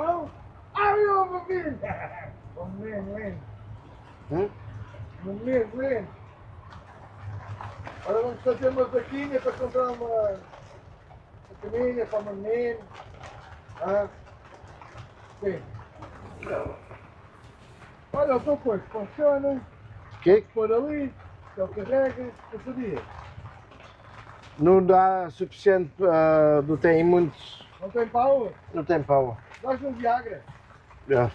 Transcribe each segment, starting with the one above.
pão? Ai, meu filho! Vamos ler. Vamos ler. Agora vamos fazer uma vaquinha para comprar uma caminha para uma menina. Sim. Olha, então pois, funciona. Que? Pôr ali, ele carrega, esse dia. Não dá suficiente, não tem muitos. Não tem pau? Não tem pau. Dás um Viagra. Yeah.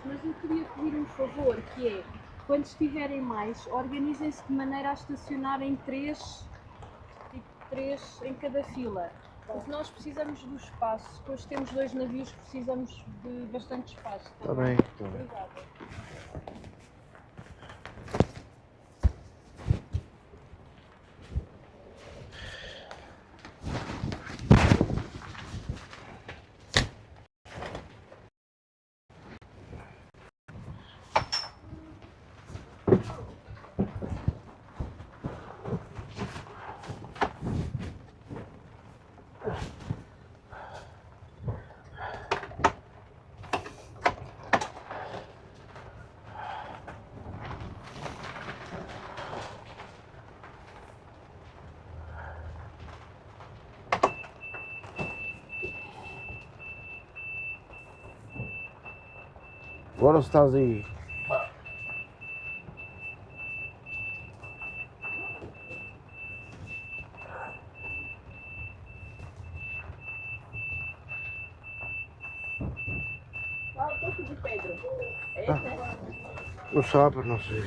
Mas eu queria pedir um favor, que é, quando estiverem mais, organizem-se de maneira a estacionarem três em cada fila. Porque nós precisamos do espaço, depois temos 2 navios, precisamos de bastante espaço. Está bem. Obrigada. Agora estás aí. Qual é o toque de Pedro? É esse, né? Não sabe, não sei.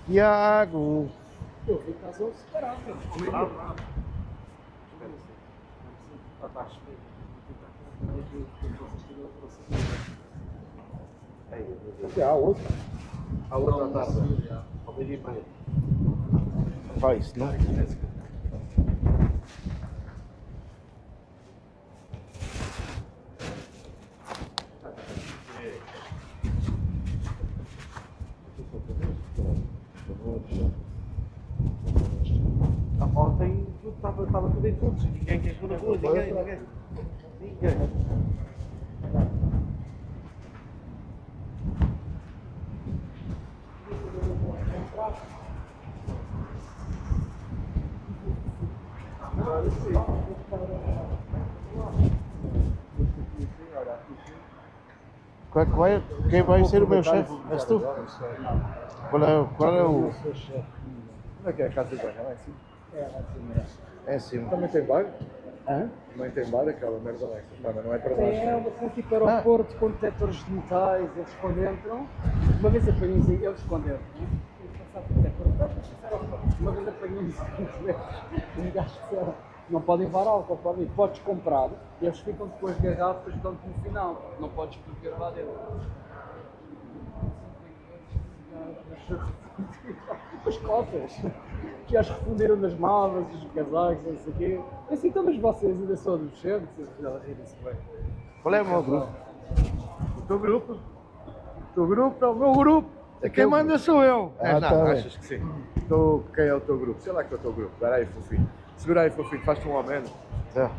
Tiago. Eu vi casal separado. Até a outra. A outra tarde. Vai, isso não. Ontem estava tudo em todos, ninguém quer na rua, ninguém. Quem vai ser o meu chefe? És tu? Qual é o... Como é que é a casa de banho? É assim? É assim. Também tem bar? Hã? Também tem bar aquela merda lá. Mas não é para nós. É, são tipo aeroporto com detectores de metais, eles quando entram, uma vez apanhamos eles quando entram, uma vez apanhamos um gajo que disseram, não podem levar álcool, podes comprar, e eles ficam depois garrafas, dão-te no final, não podes beber lá dentro. As cotas, que já responderam nas malas, os casacos, não sei o quê. Assim, então, mas vocês ainda são adolescentes, já rirem-se bem. Qual é o meu grupo? O teu grupo? O teu grupo é o meu grupo. Quem manda sou eu. Ah, Não, tá bem. achas que sim? Quem é o teu grupo? Sei lá que é o teu grupo. Espera aí, fofinho. Segura aí, fofinho. Faz-te um ameno. Tá.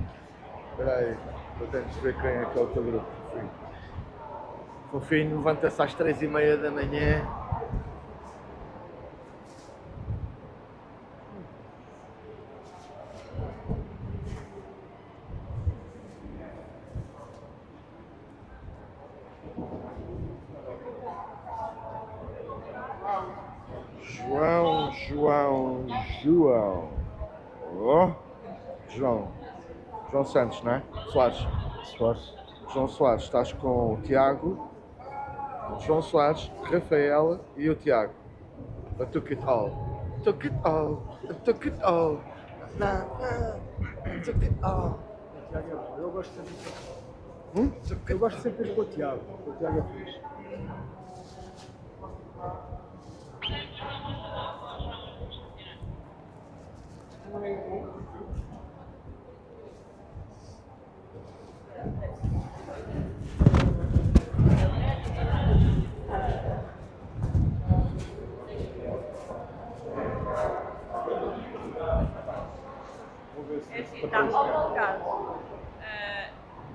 Espera aí. Eu tenho de ver quem é que é o teu grupo, fofinho. Fofinho, levanta-se às 3h30 da manhã. João. Oh. João Santos, não é? Soares. João Soares, estás com o Tiago, João Soares, Rafaela e o Tiago. A took it all. Took it all. Took it all. Took it all. Eu gosto sempre. Eu gosto sempre de ir com o Tiago. O Tiago é fixe. É assim, está homologado.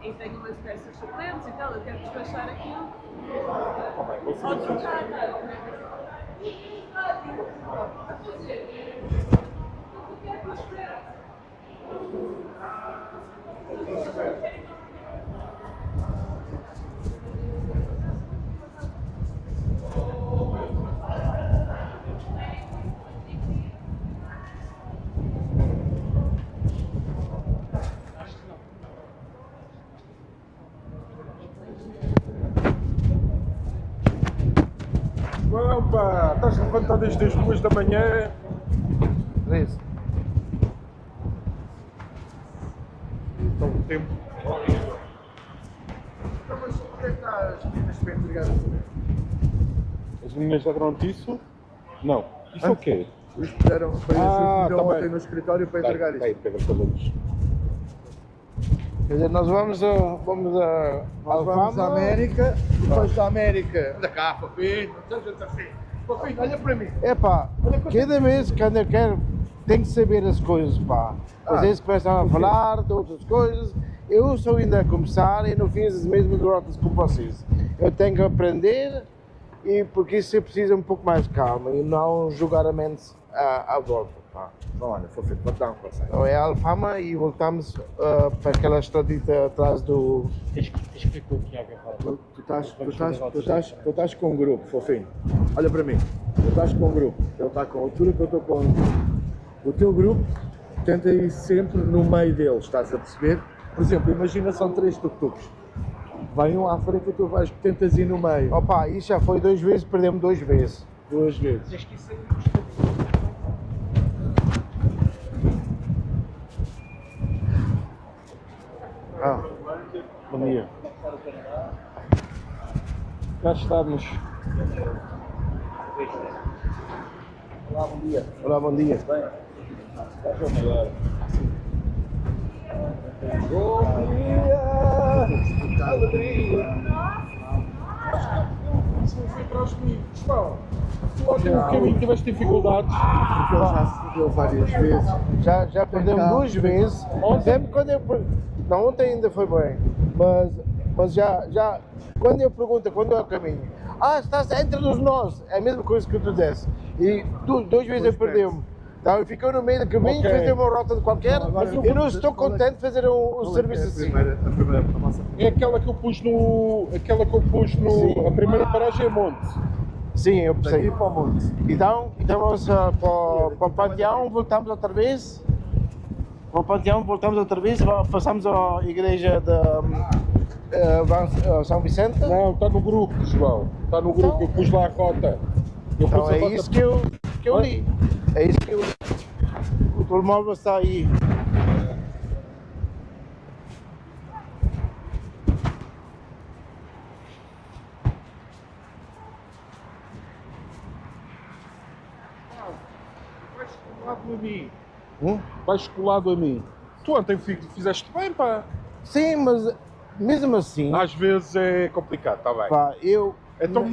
E tenho umas peças suplentes e tal, eu quero despachar aquilo. Ou trocar. Opa, estás levantado desde as 2 da manhã. 13. Então o tempo. Então, mas porquê que as meninas para entregar o dinheiro? As meninas já deram isso? Não. Isso é o quê? Eles puderam, foi Ah, assim, tá ontem bem. no escritório para entregar Vai, isto. Pedro, falamos. Quer dizer, nós vamos a Nós vamos à Alfama. América, depois da América. Anda cá, papinho, não sejas assim. Papinho, olha para mim. Epá, cada vez que eu quero, tenho que saber as coisas, pá. Às vezes começam a falar de outras coisas. Eu sou ainda a começar e não fiz as mesmas rotas como vocês. Eu tenho que aprender e porque isso precisa um pouco mais de calma e não jogar a mente à volta, pá. Não, olha, fofinho, vou-te dar um conselho. Então é a Alfama e voltamos para aquela estradita atrás do... Explicou o Tiago agora. Tu estás com um grupo, fofinho. Olha para mim. Tu estás com um grupo. Ele está com a altura que eu estou com um grupo. O teu grupo tenta ir sempre no meio deles, estás a perceber? Por exemplo, imagina são 3 tuk-tuks. Vai um à frente e tu tentas ir no meio. Opa, isso já foi 2 vezes, perdemos 2 vezes. 2 vezes. Tens que ir sempre buscar. Bom dia. Já estamos. Olá, bom dia. Olá, bom dia. Ótimo, o caminho tiveste dificuldades. Porque ele já se perdeu várias vezes. Já perdemos 2 vezes. Sempre quando eu. Não, ontem ainda foi bem. Mas já. Quando eu pergunto quando é o caminho. Está entre nós. É a mesma coisa que tu disseste. E 2 vezes eu perdeu-me. Então eu fiquei no meio do caminho, Ok. fazer uma rota de qualquer. Agora, Eu não estou contente de fazer um serviço assim. A nossa É aquela que eu pus no. Sim. A primeira paragem é Monte. Sim, eu daqui sei. para o monte. Então vamos para o Panteão, voltamos outra vez. Para o Panteão, voltamos outra vez, passamos à igreja de São Vicente. Não, está no grupo, João. Está no grupo, eu pus lá a rota. Eu Então pus a é rota- isso que eu li. É isso que eu li. O telemóvel está aí. Vais colado a mim. Hum? Vais colado a mim. Tu ontem fizeste bem, pá. Sim, mas mesmo assim, Às vezes é complicado, está bem. pá, Então,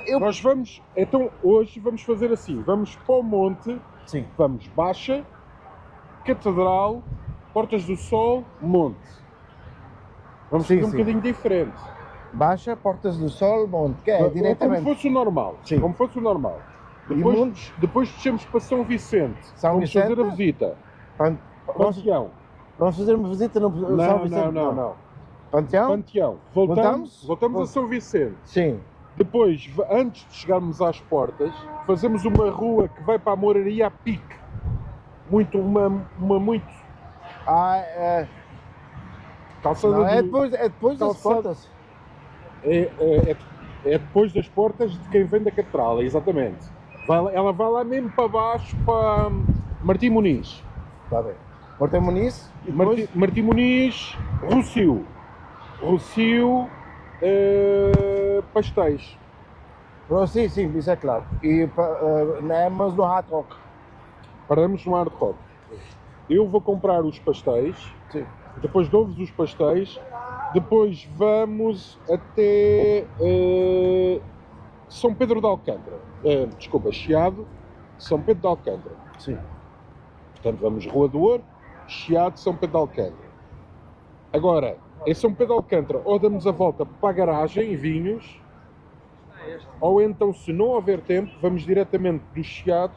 eu Nós vamos, então hoje vamos fazer assim, vamos para o monte, sim, vamos Baixa, Catedral, Portas do Sol, Monte. Vamos Sim, fazer um sim. bocadinho diferente. Baixa, Portas do Sol, Monte, que é Como diretamente. fosse o normal. Sim. Como fosse o normal. E Depois, Montes? depois descemos para São Vicente. São vamos Vicente? fazer a visita. Vamos Panteão. fazer uma visita no São Não, Vicente? não. Panteão? Panteão. Voltamos a São Vicente. Sim. Depois, antes de chegarmos às portas, fazemos uma rua que vai para a Moraria a pique. Muito. Calçada Não, é do- depois das calçado- portas. É depois das portas de quem vem da catedral, exatamente. Ela vai lá mesmo para baixo, para Martim Muniz. Está bem. Martim Muniz e depois... Martim Muniz, Rocio, pastéis. Sim, isso é claro. Mas no Hard Rock. Paramos no Hard Rock. Eu vou comprar os pastéis, Sim. depois dou-vos os pastéis, depois vamos até São Pedro de Alcântara. Chiado, São Pedro de Alcântara. Sim. Portanto, vamos Rua do Ouro, Chiado, São Pedro de Alcântara. Agora, em São Pedro de Alcântara, ou damos a volta para a garagem, em Vinhos, ou então, se não houver tempo, vamos diretamente do Chiado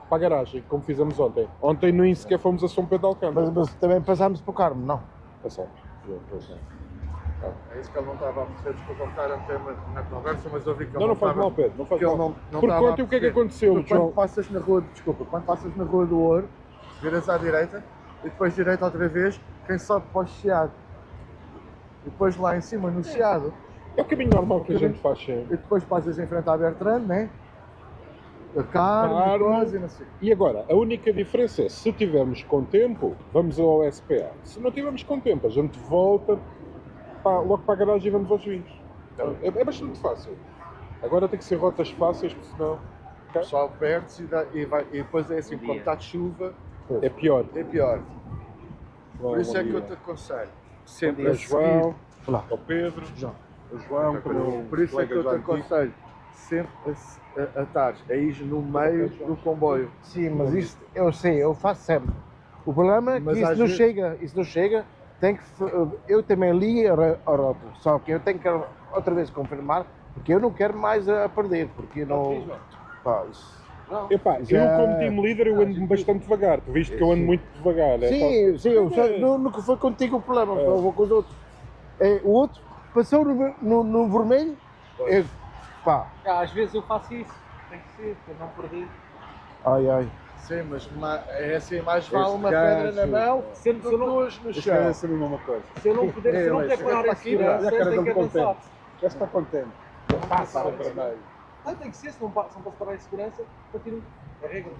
para a garagem, como fizemos ontem. Ontem nem sequer fomos a São Pedro de Alcântara. Mas também passámos para o Carmo, não? Passamos. É isso que ele não estava a perceber, desculpa estar a meter na conversa, mas eu vi que ele Não faz estava- mal, Pedro, não faz que ele mal. não Porque estava a ontem o que é que perceber. aconteceu, Porque João? quando passas na rua do Ouro, viras à direita e depois direita outra vez, quem sobe para o Chiado. E depois lá em cima no Chiado, É o caminho normal que a gente faz sempre. e depois passas em frente à Bertrand, né? A carne, Carne. coisa e não sei. E agora, a única diferença é, se tivermos com tempo, vamos ao SPA. Se não tivermos com tempo, a gente volta logo para a garagem e vamos aos vinhos. É bastante fácil. Agora tem que ser rotas fáceis, porque senão O pessoal perde-se e depois é assim, quando está de chuva, é pior. é pior. Bom, Por isso bom é que eu dia. te aconselho. Sempre Sempre a a João, seguir. Olá. ao Pedro, ao João, que é o meu Por isso é que eu te colega já antigo. aconselho sempre a estar aí no meio do comboio. Sim, mas isso eu sei, eu faço sempre. O problema é que Mas isso às não vezes- chega, eu também li a rota, só que eu tenho que outra vez confirmar, porque eu não quero mais a perder, porque não... Pá, isso- Epá, Já- eu como team leader eu ando bastante devagar, tu viste que eu ando muito devagar. né? Sim, eu sei, nunca foi contigo o problema, eu vou com os outros. O outro passou no vermelho, pá, Às vezes eu faço isso, tem que ser, para não perder. ai, Sim, mas é assim, mais vale uma gajo- pedra na mão Se do que eu não- duas no Isto chão. é sempre a mesma coisa. Se eu não puder, se eu não puder parar em aqui, segurança, Já cara tenho que dele avançar. contente. Já está contente. Passa para meio. Tem que ser, se não posso parar em segurança, para tirar a regra.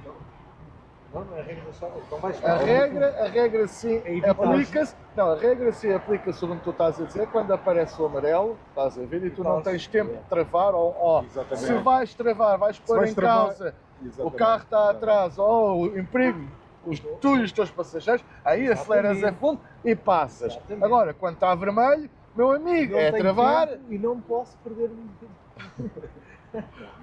Não é a regra só. Então vais A regra sim aplica-se. Não, a regra sim aplica-se onde tu estás a dizer, quando aparece o amarelo, estás a ver, e tu não tens tempo de travar, ou se vais travar, vais pôr em causa o carro está atrás, ou o perigo, tu e os teus passageiros, aí aceleras a fundo e passas. Agora, quando está vermelho, meu amigo, é travar. E não posso perder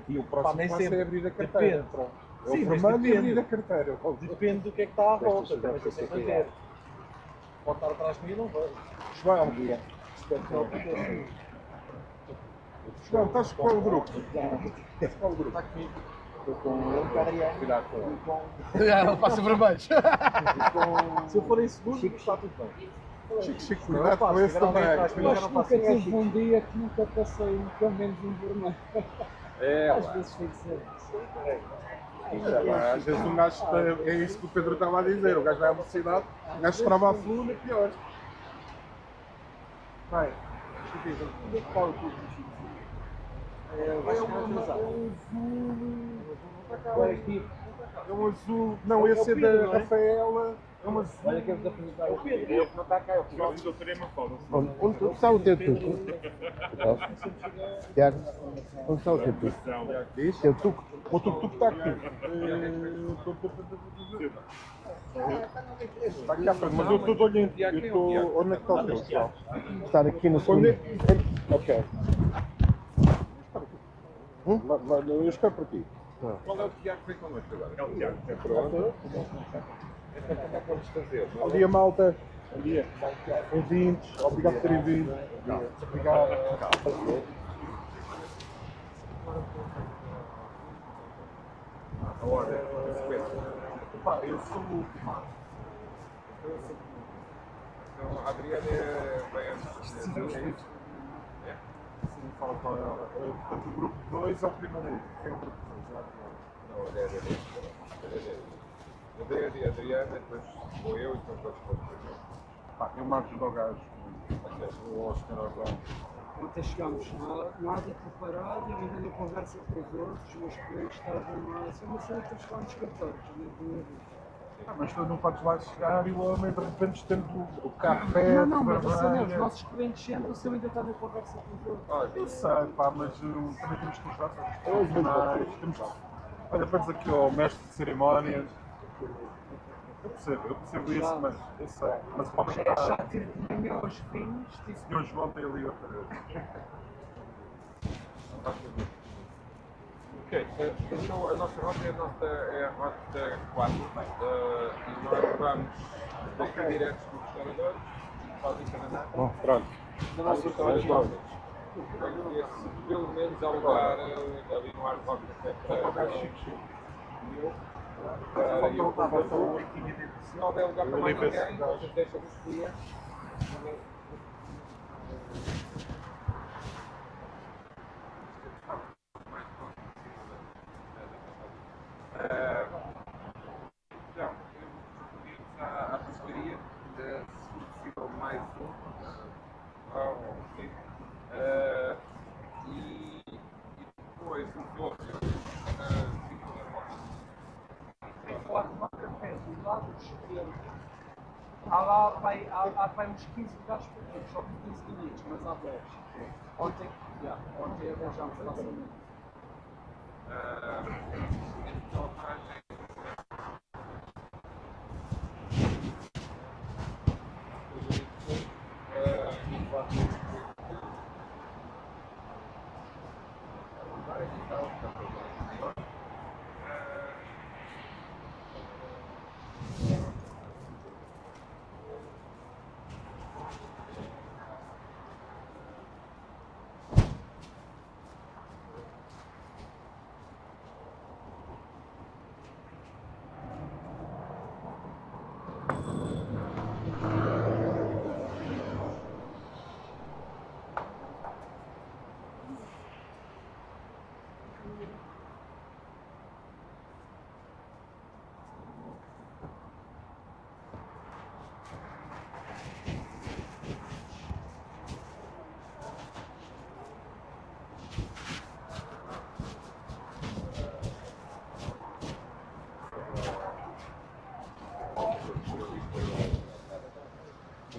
E o próximo nem passo sempre. é abrir a carteira. Depende. É o Sim, mas vermelho e depende. abrir a carteira. Depende do que é que está à volta. Também tem sempre a ver. Pode estar atrás de mim e não vejo. João, Espero que não aconteça. João, estás com qual grupo? Estás com qual grupo? Está comigo. Estou com o Adriano. Cuidado com ele. Já não passa vermelhos. Se eu for em segundo, está tudo bem. Chico, cuidado com esse também. Tive um dia que nunca passei com menos um vermelho. Às vezes tem que ser. Às vezes um gajo, é isso que o Pedro estava a dizer, o gajo vai à velocidade, o gajo trava a fluna e pior. Vai, Onde é que está o tubo do Chico? é um azul, não, esse é da Rafaela, é um azul. Olha que eu vou apresentar o Pedro. Não está cá, é o Pedro. Onde está o teu tuco? Tiago, onde está o teu tuco? Diz? Teu tuco? O tuk-tuk está aqui. Está aqui à frente, mas eu estou de olho em ti. Onde é que está o teu, pessoal? Estar aqui no Onde segundo. é? Ok. Eu espero por ti. Qual é o Tiago que vem connosco agora? É o Tiago. É pronto. Então como é que vamos fazer? Bom dia, malta. Bom dia. Bem-vindos. Obrigado por terem vindo. Obrigado. A ordem, a sequência. Eu sou o último. Então, a Adriana vai antes de isso. Sim, fala qual é. Portanto, o grupo 2 é o primeiro. Quem é o grupo 2? Não, é a Adriana, depois vou eu e depois vou depois. Eu marco do gajo. O Oscar Orlando. Ontem chegámos nada preparado e ainda na conversa com os outros, meus clientes estavam lá, assim, mas só que chegámos nos cartões, Mas tu não podes lá chegar e o homem de repente tendo o carro Não, mas vermelho. assim, os nossos clientes sentam-se, eu ainda estou na conversa com os outros. Olha, eu sei, pá, mas também temos que mostrar profissionais. Olha, vamos aqui ao mestre de cerimónias. Eu percebo isso, mas eu sei. Mas pode Já estar. tive de manhã aos fins, O senhor João tem ali outra vez. Ok, então a nossa rota é a rota 4. E nós vamos daqui direto dos restauradores, basicamente. Pronto. Na nossa restauração. Pelo menos há lugar ali no Art Rock para Chico. Se não houver lugar para mais ninguém, vocês deixam de escolher. Então, eu à pescaria, se possível mais e depois os outros ficam na porta. tem que falar com uma café do lado do esquerdo. Há lá vai uns 15 lugares por dia, só com 15 minutos, mas há 10. Ontem arranjámos facilmente. Então,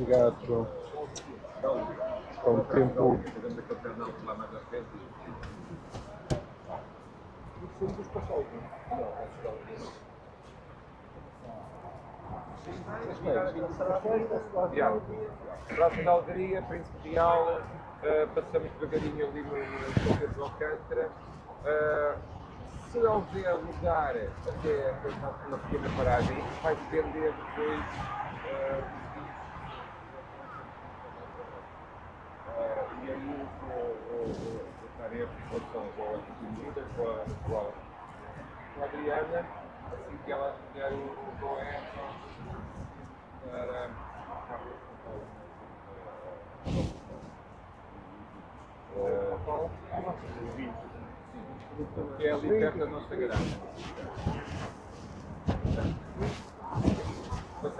gato com o tempo. Yeah. Próximo da Algaria, Príncipe Real, passamos devagarinho ali no Conselho de Alcântara. Se houver lugar até uma pequena paragem, isso vai depender depois e aí vou estar em relação com a Adriana, assim que ela der o goé para que é ali perto da nossa garagem. Mas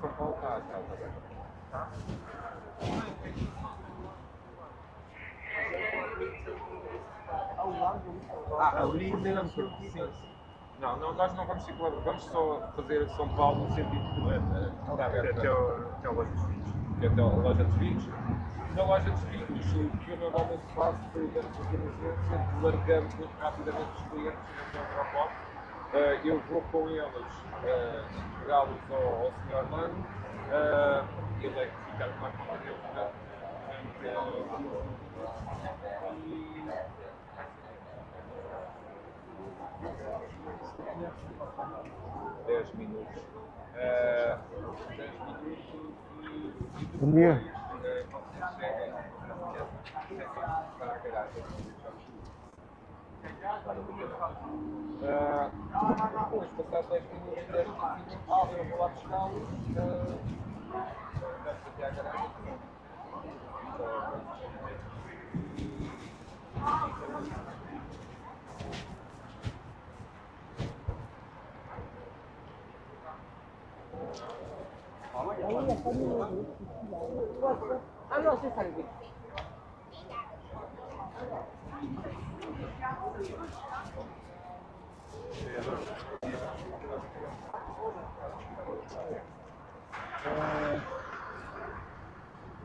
São Paulo está bem. Ali mesmo, sim. Não, nós não vamos circular, vamos só fazer São Paulo no sentido de até a loja dos vinhos. Até a loja dos vinhos. Na loja dos vinhos, o que eu normalmente faço, por exemplo, aqui no centro, sempre largamos muito rapidamente os clientes no aeroporto. Eu vou com eles entregá-los ao Sr. Orlando. Ele é que fica com a conta dele. Dez minutos. 10 minutos e depois vocês seguem para a garagem. Depois, passar 10 minutos, eu vou lá buscá-los até à garagem.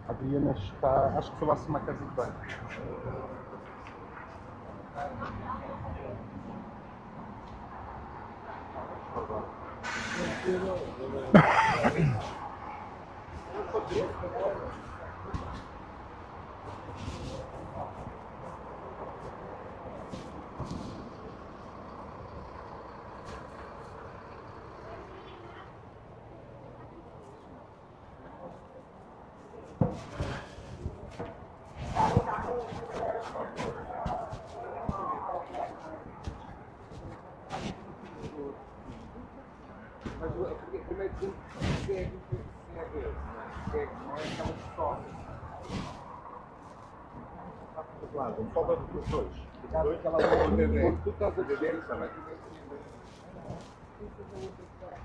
A Adriana está, acho que foi lá se uma casa de banho. Mas o primeiro grupo segue não é aquela pessoa. Claro, vamos falar dos dois. Dois, ela Quando tu estás a beber, isso é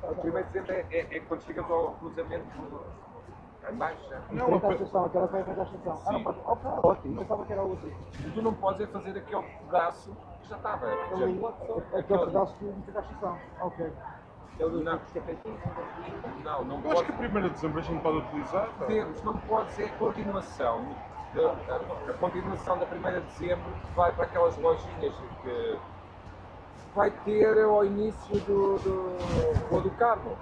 o primeiro exemplo é quando chegas ao cruzamento em baixa. Não, a estação, aquela foi a estação. Ah, não pode. Ok, ótimo. Eu pensava que era outra. Tu não podes é fazer aquele pedaço que já estava. Aquele pedaço que me fez a estação. Ok. Não Eu acho pode. que a 1º de dezembro a gente pode utilizar. Tá? Temos, não pode ser a continuação. A continuação da 1ª de dezembro que vai para aquelas lojinhas que vai ter ao início do carro.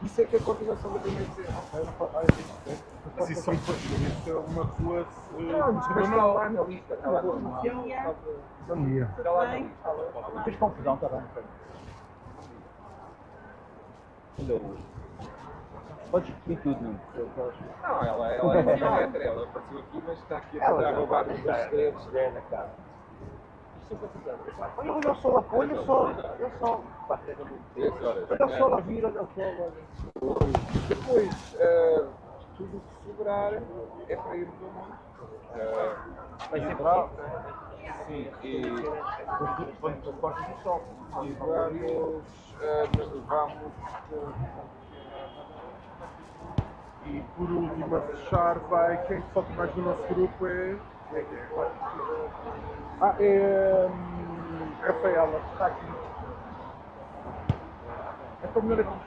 Isso é que é a continuação da 1ª de dezembro. Mas isso são isso é uma rua. Não, mas está lá na lista. Está lá na lista. Bom dia. Está lá na lista. Não fiz confusão, está bem. Podes repetir tudo, não? Não, ela é uma letra, ela apareceu aqui, mas está aqui a roubar os segredos na casa. Olha só, olha só. Olha só a vir, olha só. Depois, tudo que sobrar é para irmos ao monte. Vai ser bravo. Sim, e Quando tu cortas o sol. vamos E por último a fechar vai. Quem falta mais do nosso grupo é. Rafaela, que está aqui. É para melhor aqui.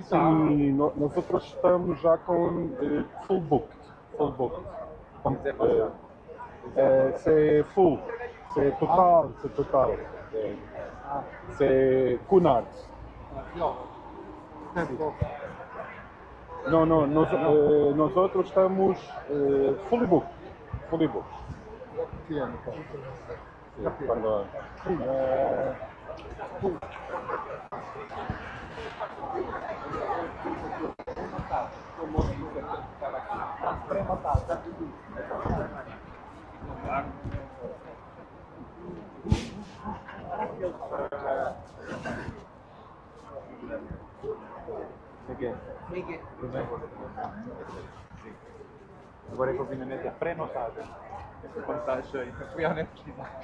Sim, nós outros estamos já com full booked. Full booked. C'est full. C'est total. C'est total. C'est Cunard. Não, nós outros estamos fully booked. Fully booked. Quando, Agora é que eu vi na net, é pré-notado. Quando está cheio, fui à net pesquisar.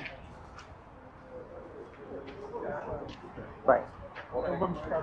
Bem, então vamos ficar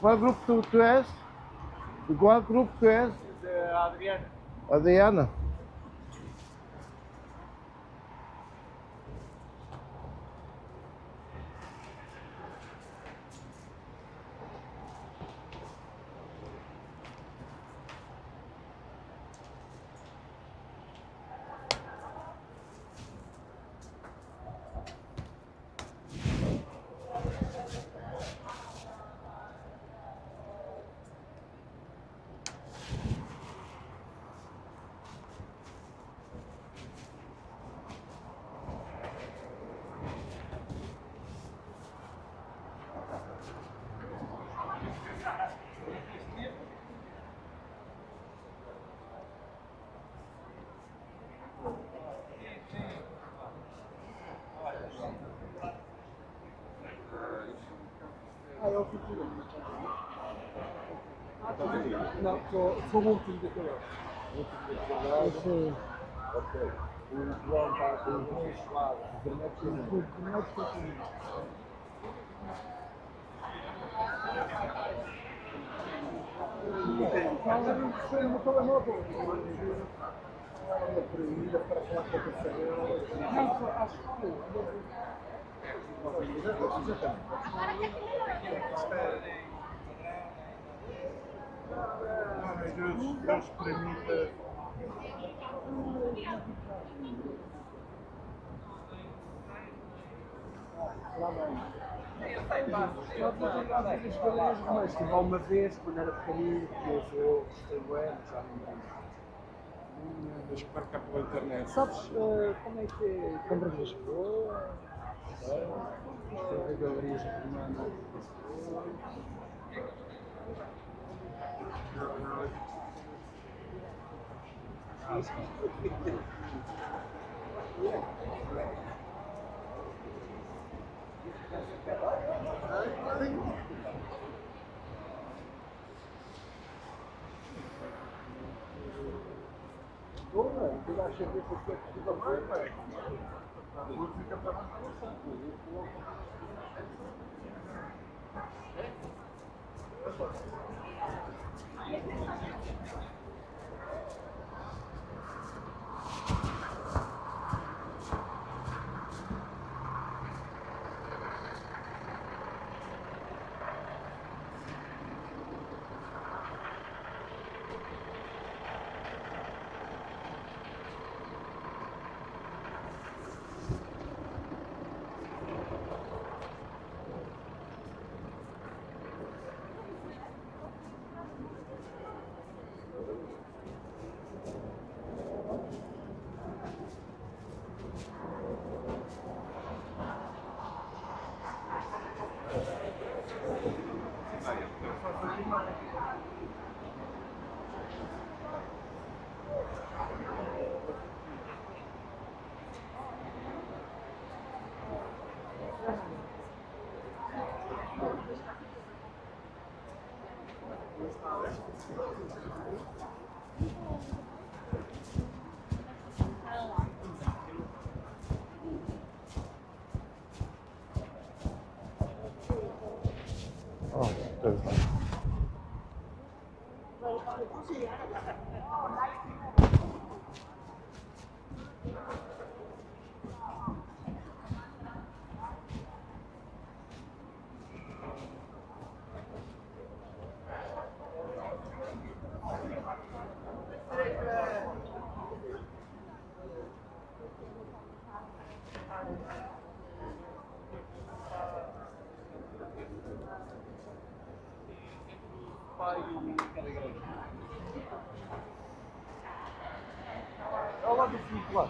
Qual grupo tu és? De qual grupo tu és? A Adriana. Adriana? é o futuro. Não, sou o último daquele. Sim. Ok. O João está com os dois lados. O vermelho foi comigo. Fala no telemóvel. Proibida para falar com a terceira. Não, acho que Deus permita. estive lá uma vez, quando era pequenino, que eu gostei bué, mas já não lembro. Deixa eu marcar pela internet. Sabes como é que é? Câmara de Lisboa? Galerias romanas. Tu acha que isso é possível? Ao lado do funicular.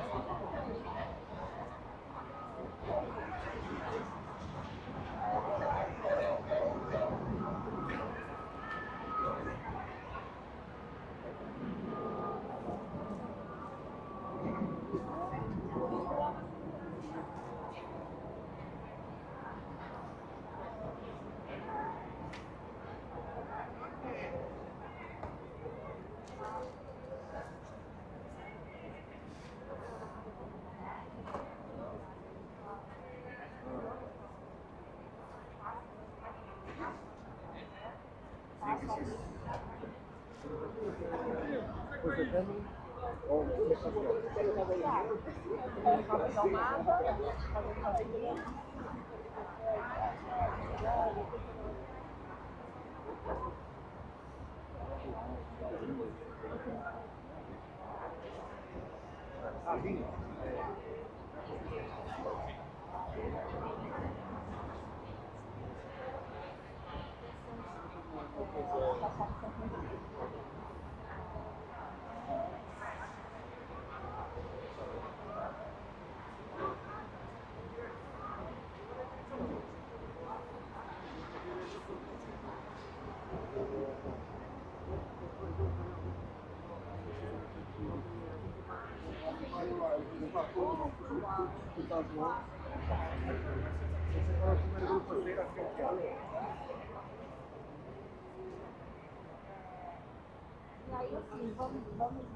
aí assim, vamos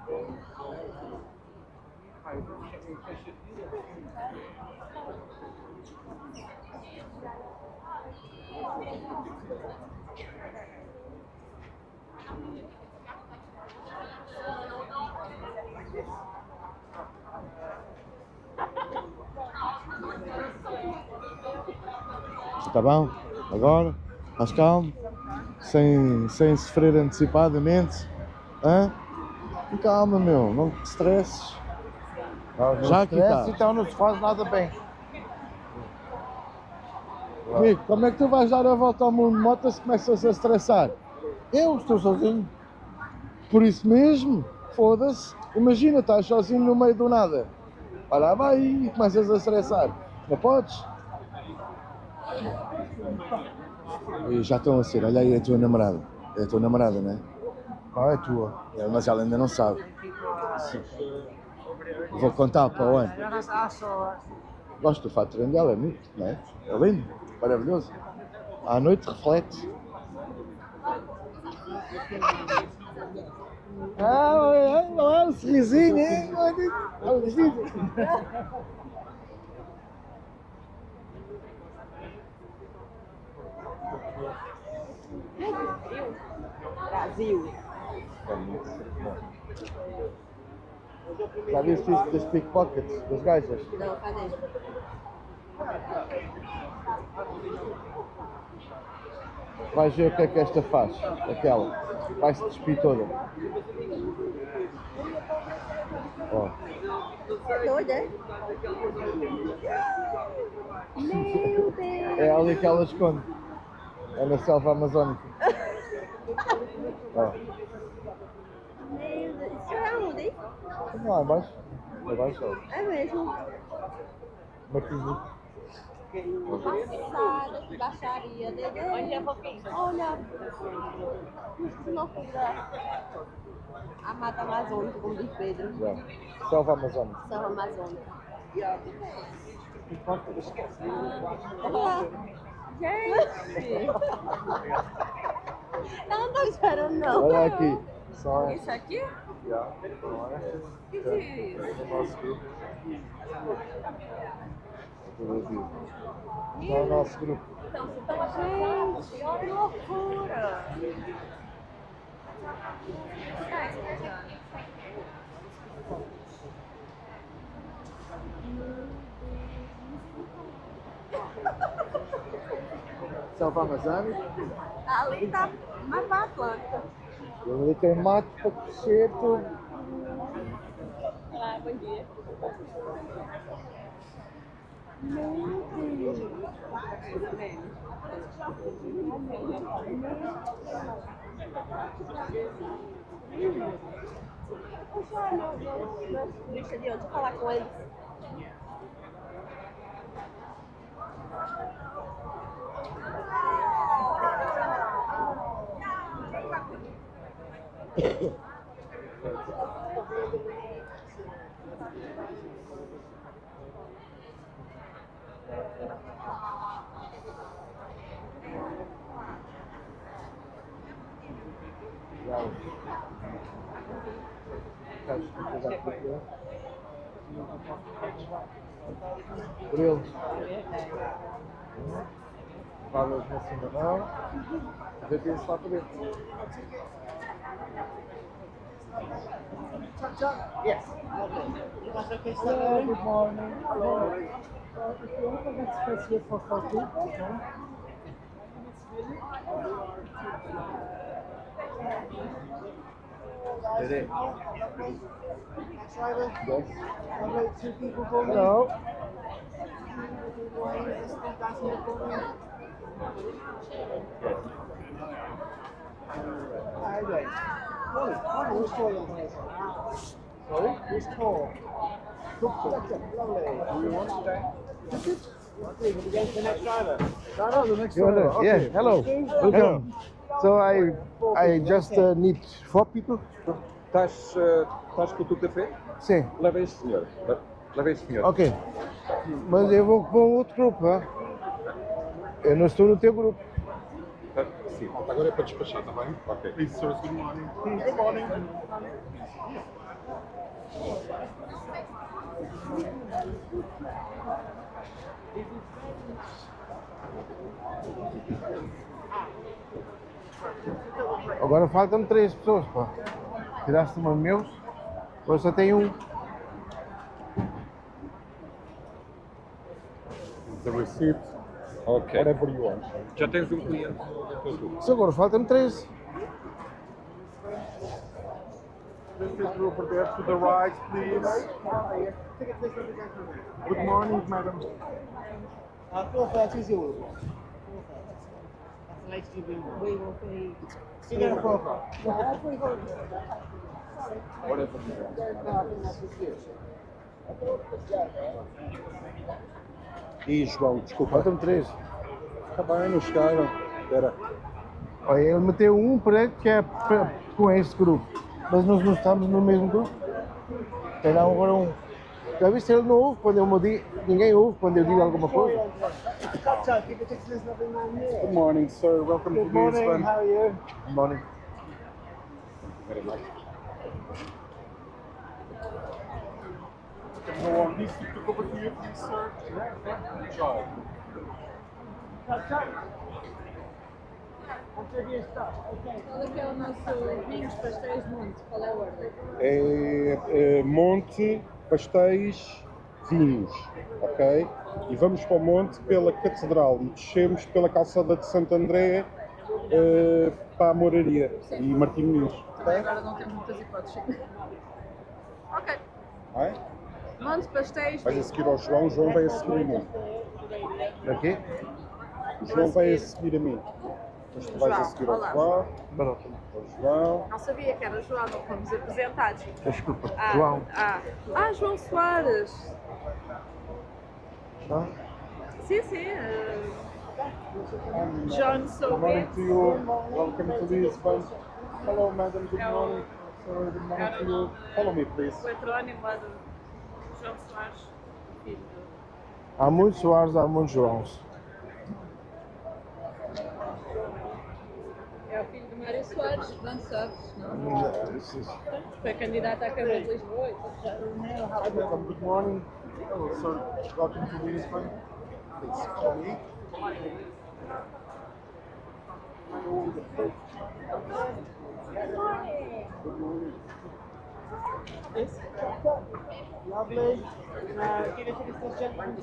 ver. Está bom? Agora, mais calmo, sem sofrer antecipadamente. Hã? Com calma, meu, não te stresses. Já aqui está. Então não se faz nada bem. Amigo, como é que tu vais dar a volta ao mundo de moto se começas a estressar? Eu estou sozinho. Por isso mesmo, foda-se. Imagina, estás sozinho no meio do nada. Olha, vai e começas a estressar. Não podes? E já estão a ser, olha aí a tua namorada. É a tua namorada, não é? Qual é a tua? É, mas ela ainda não sabe. Vou contar para o ano. Gosto do fato de treino dela, é muito, não é? É lindo, maravilhoso. À noite reflete. Olha lá o sorrisinho, hein? Olha o vestido. Brasil. Já viste isso das pickpockets, das gajas? Não, cadê? Vais ver o que esta faz, aquela. Vai-se despir toda. Ó. É doida, é? Meu Deus! É ali que ela esconde. É na selva amazónica. Ó. Meu Deus! Isso é onde, hein? Vamos lá abaixo. Abaixo, ó. É mesmo? Marquinhos. Passada, que baixaria, Dedê. Olha, fofinho. Olha. Que loucura. A mata amazônica, como diz Pedro. Já. Selva amazónica. Selva amazônica. Olha. Gente! Eu não tô esperando, não. Olha aqui. Só Isso aqui? O que é isso? o nosso grupo. Só o nosso grupo. Gente, olha que loucura! Selva amazónica. Ali tá mais pra Atlântica. E ali tem mato para crescer tudo. Olá, bom dia. Deixa de onde falar com eles. Por eles. Vagas na cima não. Vê-se lá para dentro. Yes. Hello, good morning. Hello. If you want to get space here for photo, okay? Did Yes. How about two people going? No. Hi guys. Who's tall? Sorry? Who's tall? Tuk-Tuk. Lovely. Do you want today? Okay, we're going to the next driver. No, the next driver. Okay. Yeah, hello. Welcome. So I just need 4 people. Estás com o teu café? Sim. Leva este senhor. Leva este senhor. Ok. Mas eu vou com outro grupo, hein? Eu não estou no teu grupo. Sim, agora é para despachar, está bem? Ok. Please, sirs, good morning. Good morning. Agora faltam 3 pessoas, pá. Tiraste uma meus, agora só tem um. The receipt. Ok. Whatever you want. Já tens um cliente no teu grupo. Só agora faltam 3. This is over there to the right, please. Good morning, madam. 430. 480. You get a profile. Whatever. Ih, João, desculpa. Faltam 3. Está bem, não chegaram. Espera. Olha, ele meteu um preto que é com este grupo, mas nós não estamos no mesmo grupo. Terá agora um. Já viste, ele não ouve quando eu digo, ninguém ouve quando eu digo alguma coisa. Good morning, sir. Welcome Good to morning, Lisbon. how are you? Good morning. Very much. No one needs to come over to you, please, sir. Good job. Qual é que é o nosso vinhos, pastéis, monte? Qual é a ordem? É monte, pastéis, vinhos, ok? E vamos para o monte pela Catedral e descemos pela calçada de Santo André para a Moraria e Martim Muniz. Também agora não temos muitas hipóteses. Ok. Não é? Monte, pastéis, Vais a vinhos. seguir ao João, o João vai a seguir a mim. Aqui? O João vai a seguir a mim. Mas tu vais a João, seguir ao olá. João, Pronto. ao João. Não sabia que era João, não fomos apresentados. Desculpa, João. João Soares. Tá? Sim, sim. John Good Soviet. morning to you. Welcome to Lisbon. Hello, madam. Good morning. Sir, good morning to you. Follow me, please. O heterónimo lá do João Soares, filho do... Há muitos Soares, há muitos Joãos. É o filho de Mário Soares, não sabes, não? Foi candidato à Câmara de Lisboa. Hi, madam. Good morning. Hello, sir. Welcome to Lisbon. Please follow me. Lovely. Can you finish this gentleman from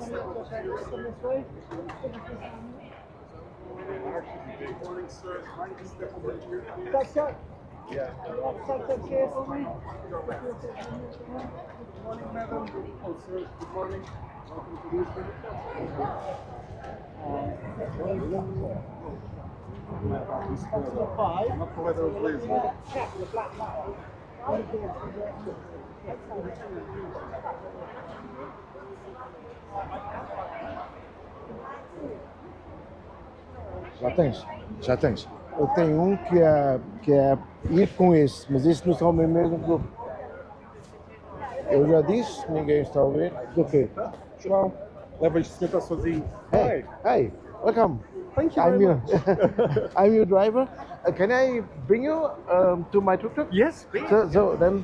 this way? Good morning, sir. Mind to step over here, please? Tuk-Tuk. Yeah. Tuk-Tuk here for me. Good morning, madam. Oh, sir. Good morning. Welcome to Lisbon. Not the weather of Lisbon. Já tens? Já tens. Eu tenho um que é ir com esse, mas esse não está o mesmo grupo. Eu já disse, ninguém está a ouvir. Do quê? João, leva isto sentar sozinho. Hey, welcome. Thank you I'm very your, much. I'm your driver. Can I bring you to my tuk-tuk? Yes, please. So then,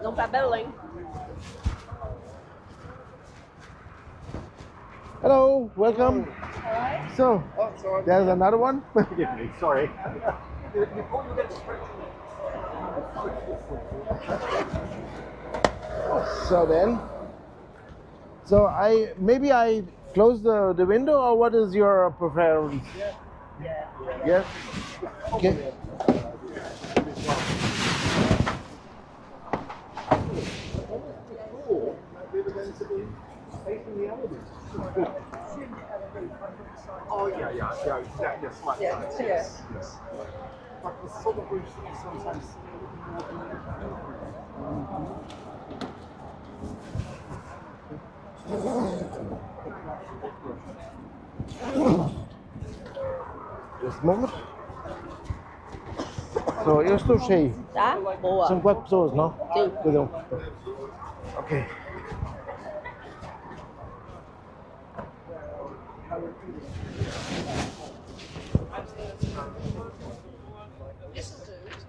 Não está Belém. hello, welcome. So, there's another one. Forgive me, sorry. So maybe I close the window, or what is your preference? Yeah. Okay. Oh, yeah, slightly. Yes. But the sort of roof sometimes. Just a moment. So, eu estou cheio. Tá? Boa. São 4 pessoas, não? Sim. Cada um. Ok.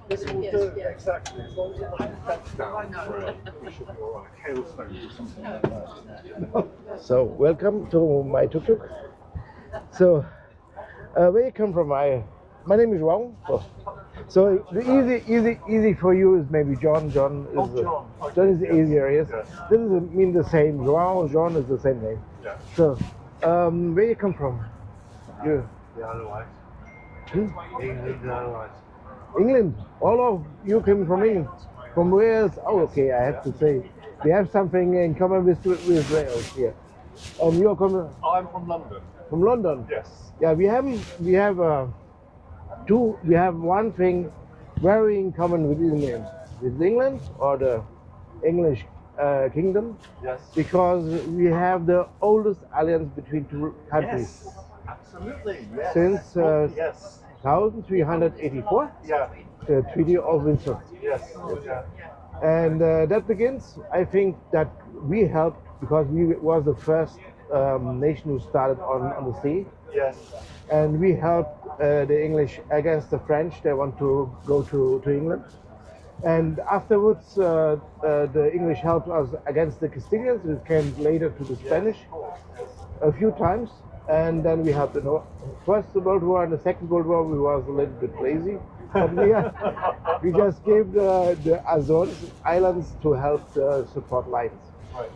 This will Yes, do, yes. exactly. As long as it doesn't down, we should be all right. Hailstones or something like that. So, welcome to my tuk-tuk. So, where you come from? My name is João. So the easy for you is maybe John. John is the easier. Yes. This is mean the same. João, John is the same name. Yeah. So, where you come from? You. The otherwise. England, the otherwise. England. All of you came from England. From Wales. Oh, okay. I have to say, we have something in common with Wales here. And you're coming I'm from London. from London. Yes. Yeah, we have one thing very in common with England or the English kingdom, Yes. because we have the oldest alliance between two countries Yes. Absolutely. Yes. since Yes. 1384, Yeah. the Treaty of Windsor. Yes. Yeah. And that begins, I think, that we helped because we was the first nation who started on the sea. Yes. And we helped the English against the French. They want to go to England. And afterwards, the English helped us against the Castilians. We came later to the Spanish a few times. And then we helped in the First World War and the Second World War. We was a little bit lazy. But we just gave the Azores Islands to help the support lines. Right.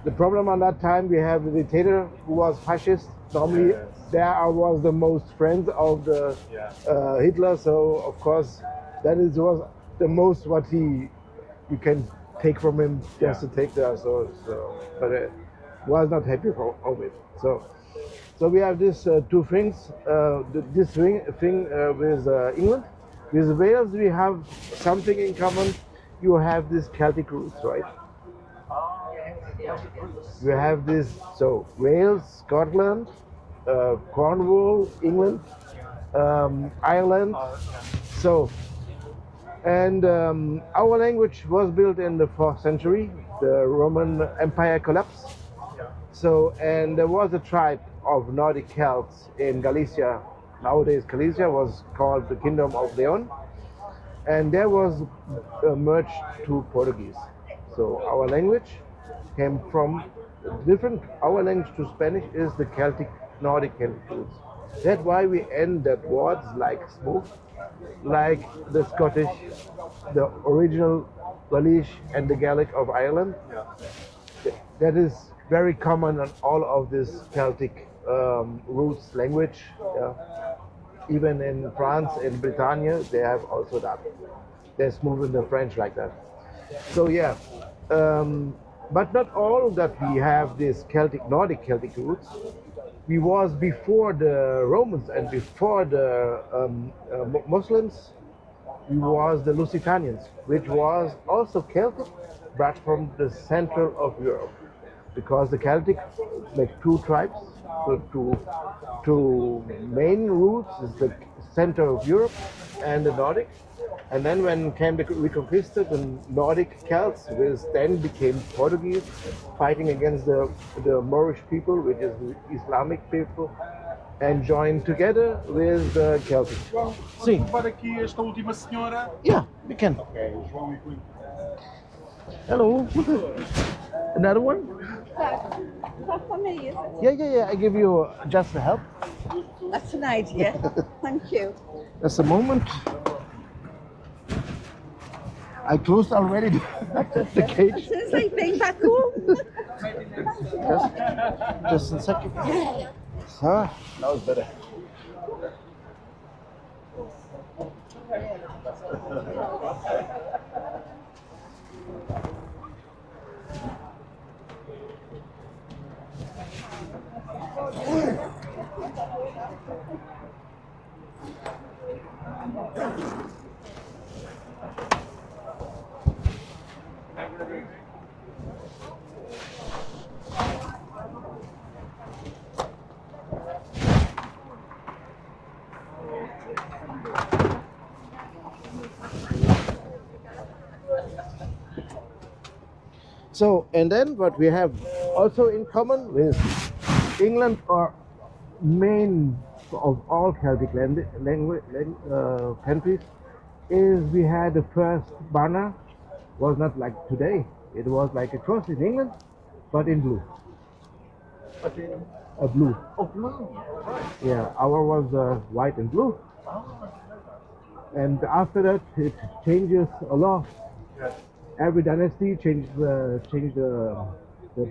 The problem on that time, we have a dictator who was fascist. Normally, Yes. there I was the most friends of the Yeah. Hitler. So of course, was the most what you can take from him just to take the Azores. But was not happy of it. So we have these two things. This thing with England, with Wales, we have something in common. You have these Celtic roots, right? You have this, so Wales, Scotland, Cornwall, England, Ireland. So, and our language was built in the 4th century. The Roman Empire collapsed. So, and there was a tribe of Nordic Celts in Galicia. Nowadays, Galicia was called the Kingdom of Leon, and there was merged to Portuguese. So our language came from different. Our language to Spanish is the Celtic, Nordic Celtic roots. That's why we end that words like smoke, like the Scottish, the original Welsh and the Gaelic of Ireland. That is very common on all of this Celtic roots language. Yeah. Even in France, in Britannia, they have also that. They're smooth in the French like that. So yeah. But not all that we have this Celtic, Nordic Celtic roots. We was before the Romans and before the Muslims, we was the Lusitanians, which was also Celtic, but from the center of Europe. Because the Celtic make two tribes, so two main roots is the center of Europe and the Nordic. And then when came the Reconquista, the Nordic Celts, which then became Portuguese, fighting against the Moorish people, which is the Islamic people, and joined together with the Celtic. Sim. Vamos levar aqui esta última senhora. Yeah, we can. Ok, o João e Clint. Hello. Another one? That's for me, is it? Yeah. I give you just a help. That's an idea. Thank you. Just a moment. I closed already the cage. As soon as I've been back home. Just a second. So, now it's better. So, and then what we have also in common with England or main of all Celtic countries is we had the first banner, was not like today. It was like a cross in England, but in blue. A blue. Oh, blue. Right. Yeah, our was white and blue. Oh, And after that, it changes a lot. yes. Every dynasty changed the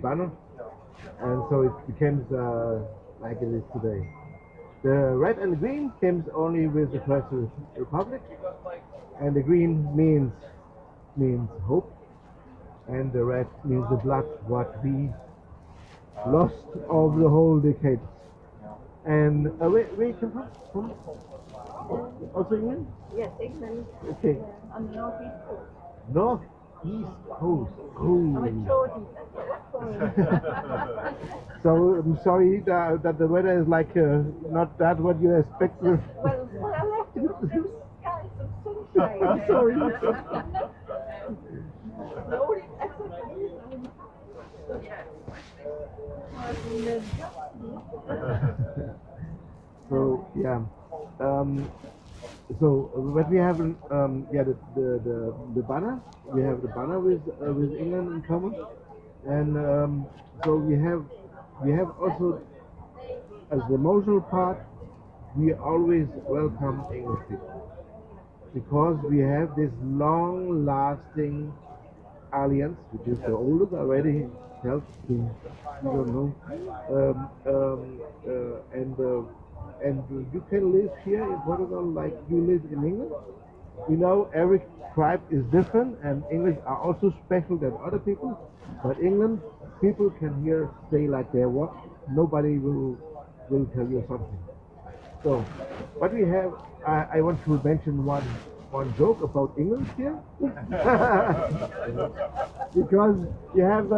banner, and so it becomes like it is today. The red and green comes only with the First Republic, and the green means hope, and the red means the blood what we lost over the whole decades. And where you come from? Also England? Yes, England. Okay. On the northeast coast. Northeast coast. I'm Oh. at Jordan. That's what I'm So I'm sorry that the weather is like not that what you expected. Well, I left it with blue skies and sunshine. I'm sorry. No, that's okay. So yeah. So what we have, the banner. We have the banner with England in common, and so we have also as the emotional part. We always welcome English people because we have this long-lasting alliance, which is the oldest already held to I don't know, and you can live here in Portugal like you live in England. You know, every tribe is different, and English are also special than other people. But England people can here say like they want. Nobody will tell you something. So, what we have, I want to mention one joke about England here, because you have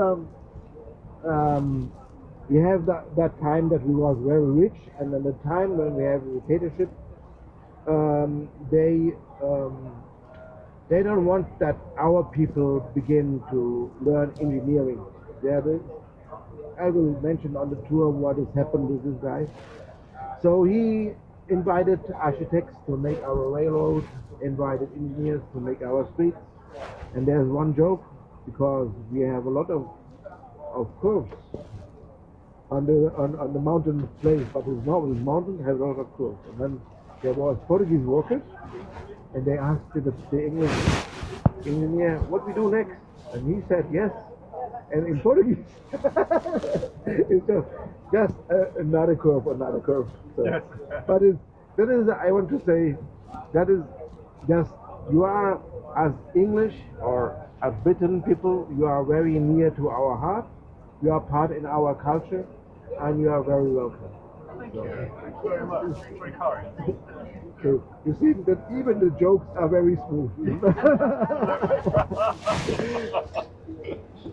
that time that we was very rich, and then the time when we have the dictatorship, they don't want that our people begin to learn engineering. I will mention on the tour what has happened with this guy. So he invited architects to make our railroad, invited engineers to make our streets, and there's one joke because we have a lot of curves on the mountain place, but it's normal mountain has a lot of curves. And then there was Portuguese workers, and they asked the English engineer, "What we do next?" And he said, "Yes." And in Portuguese, it's just another curve. So, Yes. but that is I want to say that is just you are as English or as Britain people, you are very near to our heart. You are part in our culture, and you are very welcome. Thank you. Thank you very much. Very kind. So you see that even the jokes are very smooth.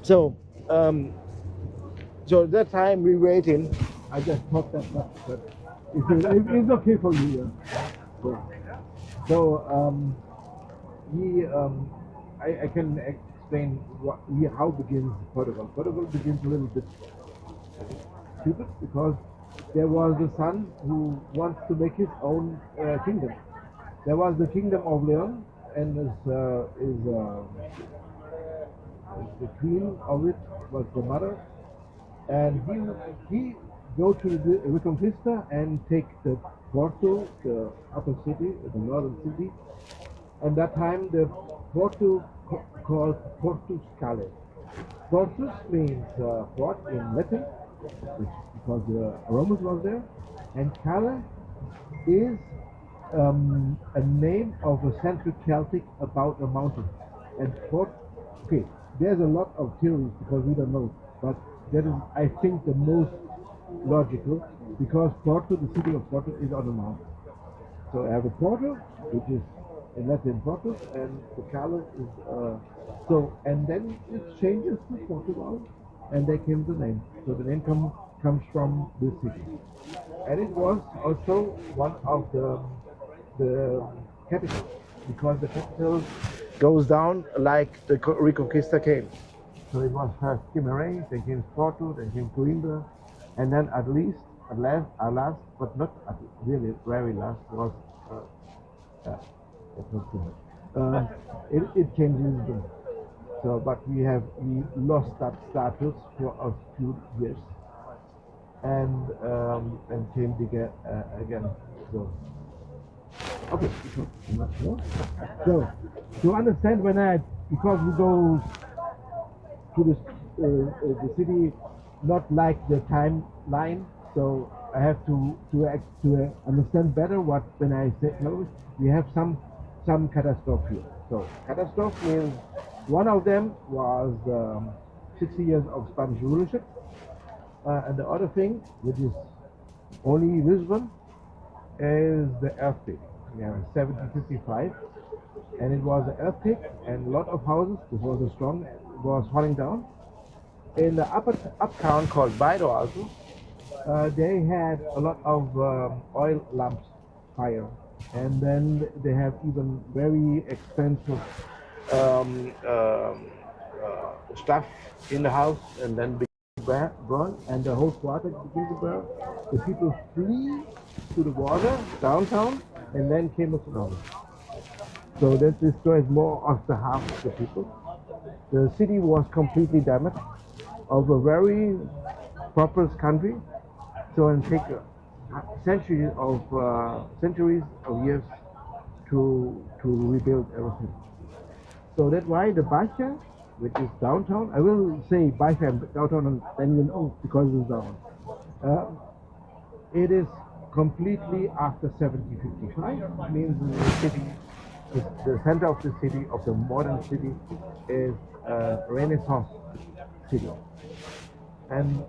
So that time we waiting. I just talked that much, but it's okay for you. Yeah. So I can explain how begins Portugal. Portugal begins a little bit stupid because there was a son who wants to make his own kingdom. There was the kingdom of Leon, and the queen of it was the mother, and he go to the Reconquista and take the Porto, the upper city, the northern city, and that time the Porto called Portus Cale. Portus means port in Latin, because the Romans was there, and Cale is a name of a Central Celtic about a mountain. And okay, there's a lot of theories because we don't know, but that is, I think, the most logical, because Porto, the city of Porto, is on a mountain. So I have a Porto, which is in Latin Porto, and the Cale is and then it changes to Portugal, and they came the name. So the name comes from this city, and it was also one of the capitals, because the capital goes down like the Reconquista came. So it was first Guimarães, then came Porto, then came Coimbra, and then at last, but not at really very last, was it was too much. it changed Lisbon. So, but we lost that status for a few years, and changed again. So, okay. So, to understand because we go to the city, not like the timeline. So I have to understand better when I say no, we have some catastrophe here. So catastrophe means one of them was 60 years of Spanish rulership, and the other thing, which is only Lisbon, is the earthquake. Yeah, 1755, and it was an earthquake, and a lot of houses. This was a strong, was falling down. In the uptown called Bairro Alto, they had a lot of oil lamps fire, and then they have even very expensive stuff in the house, and then burn, and the whole quarter began to burn. The people flee to the water downtown, and then came a tsunami. So that destroys more of the half of the people. The city was completely damaged of a very prosperous country. So it take centuries of years to rebuild everything. So that's why the Baixa, which is downtown, I will say Baixa and downtown, and then you know because it's down. It is completely after 1755. Means the city, the center of the city, of the modern city, is Renaissance city. And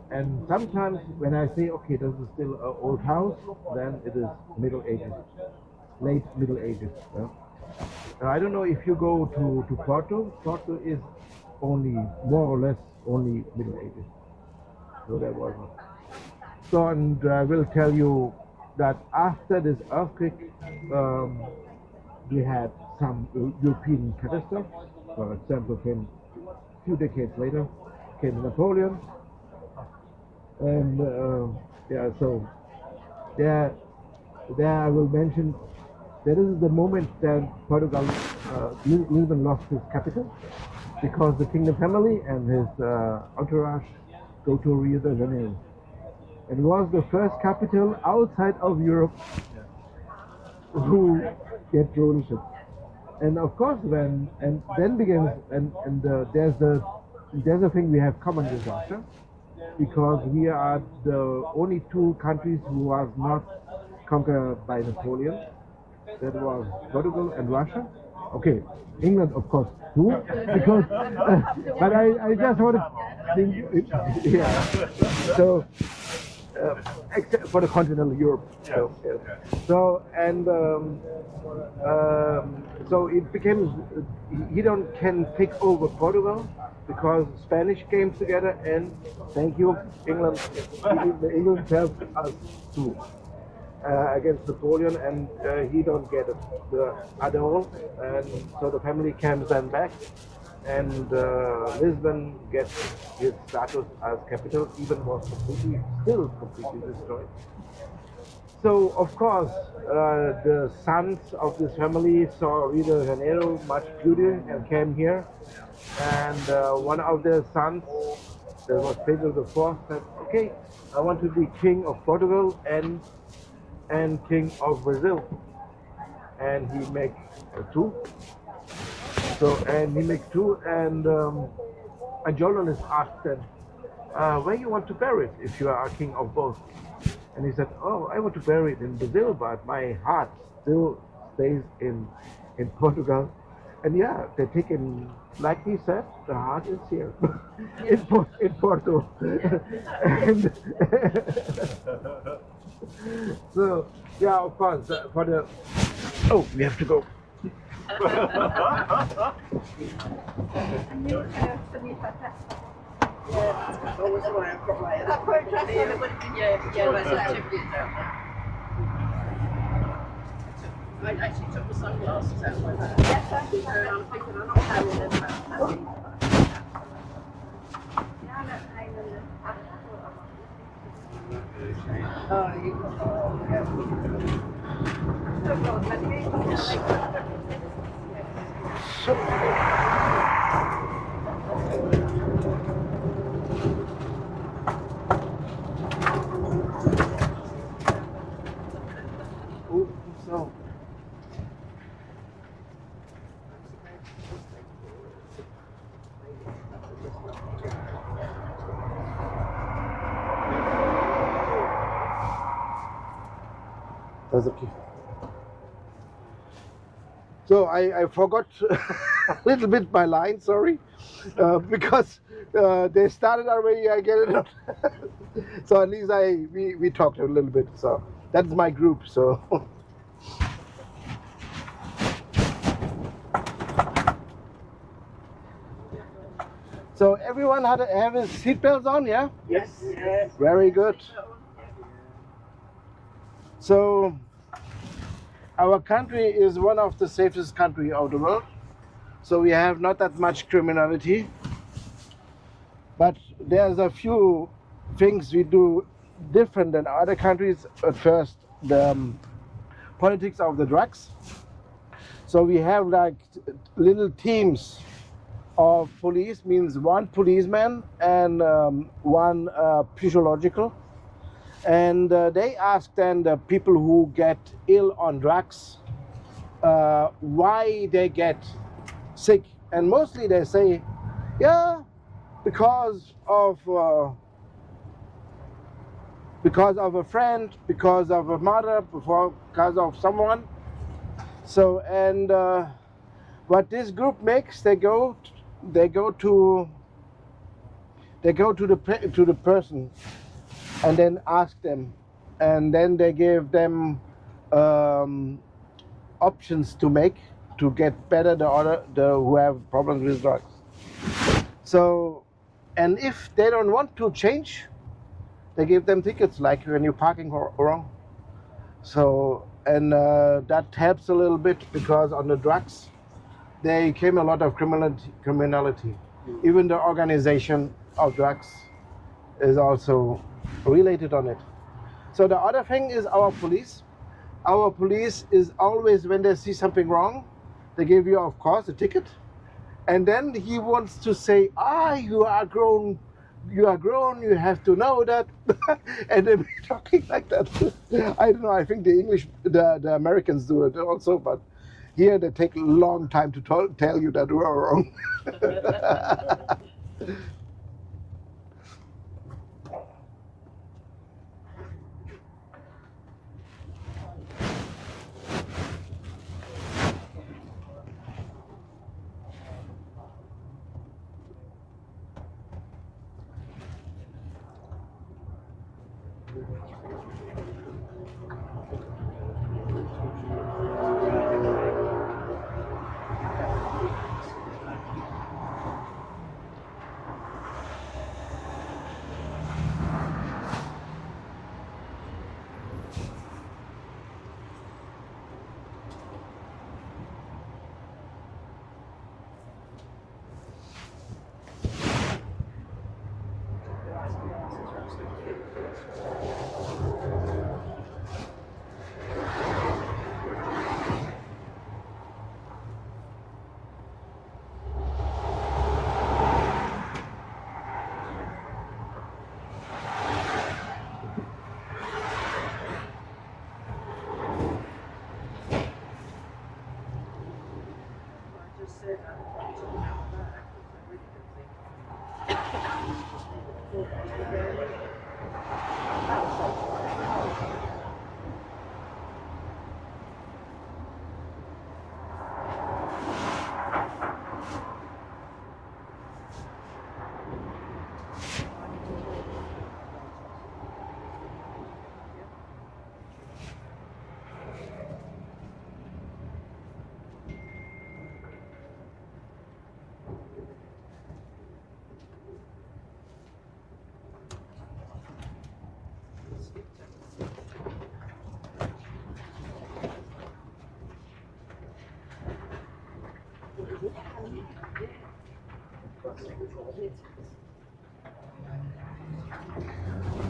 sometimes when I say, okay, this is still an old house, then it is Middle Ages, late Middle Ages. I don't know if you go to Porto. Porto is only more or less only Middle Ages. So that was it. So, and I will tell you that after this earthquake, we had some European catastrophes. For example, came a few decades later, came Napoleon. And yeah, so there I will mention that this is the moment that Portugal, Lisbon lost his capital, because the kingdom family and his entourage go to Rio de Janeiro. It was the first capital outside of Europe who get rulership. And of course, then begins, there's a thing we have common with Russia, because we are the only two countries who was not conquered by Napoleon. That was Portugal and Russia. Okay, England of course too, because but I just want to think, yeah. So except for the continental Europe. So and so it became he can take over Portugal, because Spanish came together, and thank you England. England helped us too against Napoleon, and he don't get it at all, and so the family comes then back, and Lisbon gets his status as capital, even was still completely destroyed. So of course the sons of this family saw Rio de Janeiro much beauty and came here, and one of their sons, that was Pedro IV, said, okay, I want to be king of Portugal and king of Brazil, and he makes two. So and he makes two, and a journalist asked him, where you want to bury it if you are king of both? And he said, oh, I want to bury it in Brazil, but my heart still stays in Portugal. And yeah, they take him, like he said, the heart is here in Porto. And so yeah, of course, for the we have to go. I actually took the sunglasses out my bag. And I'm thinking I'm not carrying them back. That's okay. So I forgot a little bit my line, sorry, because they started already. I get it. So at least we talked a little bit. So that's my group. So. So everyone had have his seatbelts on, yeah? Yes. Yes. Very good. So our country is one of the safest country of the world. So we have not that much criminality. But there's a few things we do different than other countries. At first, the politics of the drugs. So we have like little teams of police, means one policeman and one physiological. And they ask then the people who get ill on drugs why they get sick. And mostly they say, yeah, because of a friend, because of a mother, because of someone. So, and what this group makes, they go to the person and then ask them, and then they give them options to make to get better the who have problems with drugs. So, and if they don't want to change, they give them tickets, like when you're parking wrong. So, and that helps a little bit, because on the drugs there came a lot of criminality. Even the organization of drugs is also related on it. So the other thing is our police. Our police is always, when they see something wrong, they give you, of course, a ticket. And then he wants to say, you are grown, you have to know that. And they're talking like that. I don't know, I think the English, the Americans do it also, but here they take a long time to tell you that you are wrong.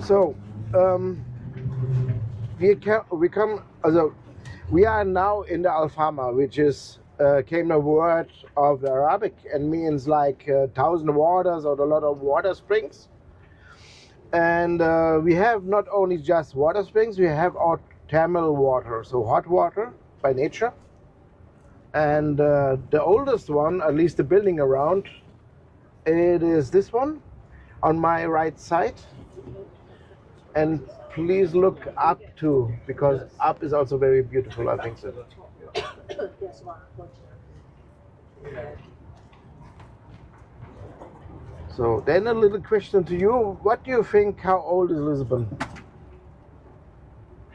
So we are now in the Alfama, which is came a word of the Arabic and means like 1,000 waters or a lot of water springs. And we have not only just water springs, we have our thermal water, so hot water by nature. And the oldest one, at least the building around, it is this one on my right side. And please look up too, because up is also very beautiful, I think so. So then a little question to you. What do you think, how old is Lisbon?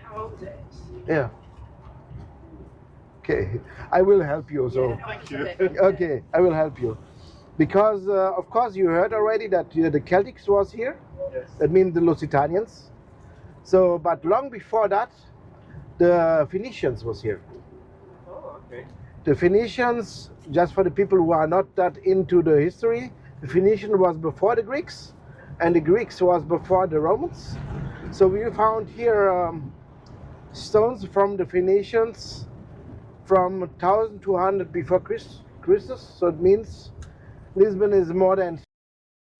How old it is? Yeah. Okay, I will help you. So Thank you. okay, I will help you. Because of course you heard already that the Celtics was here. Yes. That means the Lusitanians. So, but long before that, the Phoenicians was here. Oh, okay. The Phoenicians, just for the people who are not that into the history, the Phoenician was before the Greeks, and the Greeks was before the Romans. So we found here stones from the Phoenicians from 1200 before Christus. So it means Lisbon is more than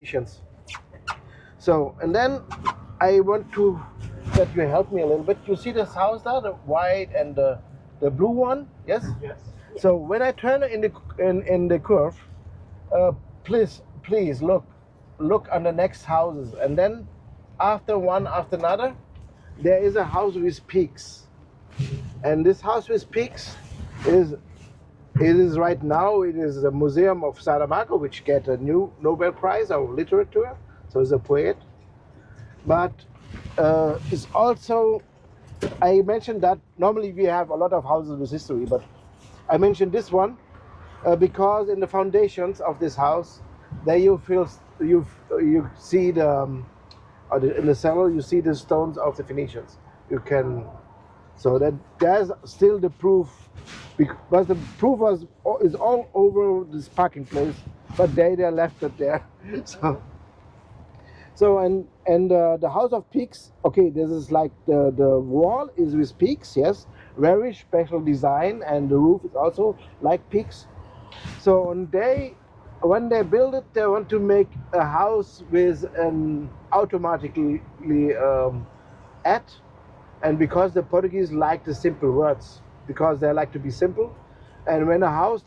Phoenicians. So, and then I want to that you help me a little bit. You see this house there, the white and the blue one, yes? Yes. So when I turn in the curve, please look on the next houses, and then after one after another, there is a house with peaks, and this house with peaks is right now it is the Museum of Saramago, which get a new Nobel Prize of Literature, so it's a poet, but it's also, I mentioned that normally we have a lot of houses with history, but I mentioned this one because in the foundations of this house, there you see the in the cellar you see the stones of the Phoenicians. You can, so that there's still the proof, because the proof is all over this parking place, but they left it there. So and the House of Peaks. Okay, this is like the wall is with peaks. Yes, very special design, and the roof is also like peaks. So when they build it, they want to make a house with an automatically at, and because the Portuguese like the simple words, because they like to be simple, and when a house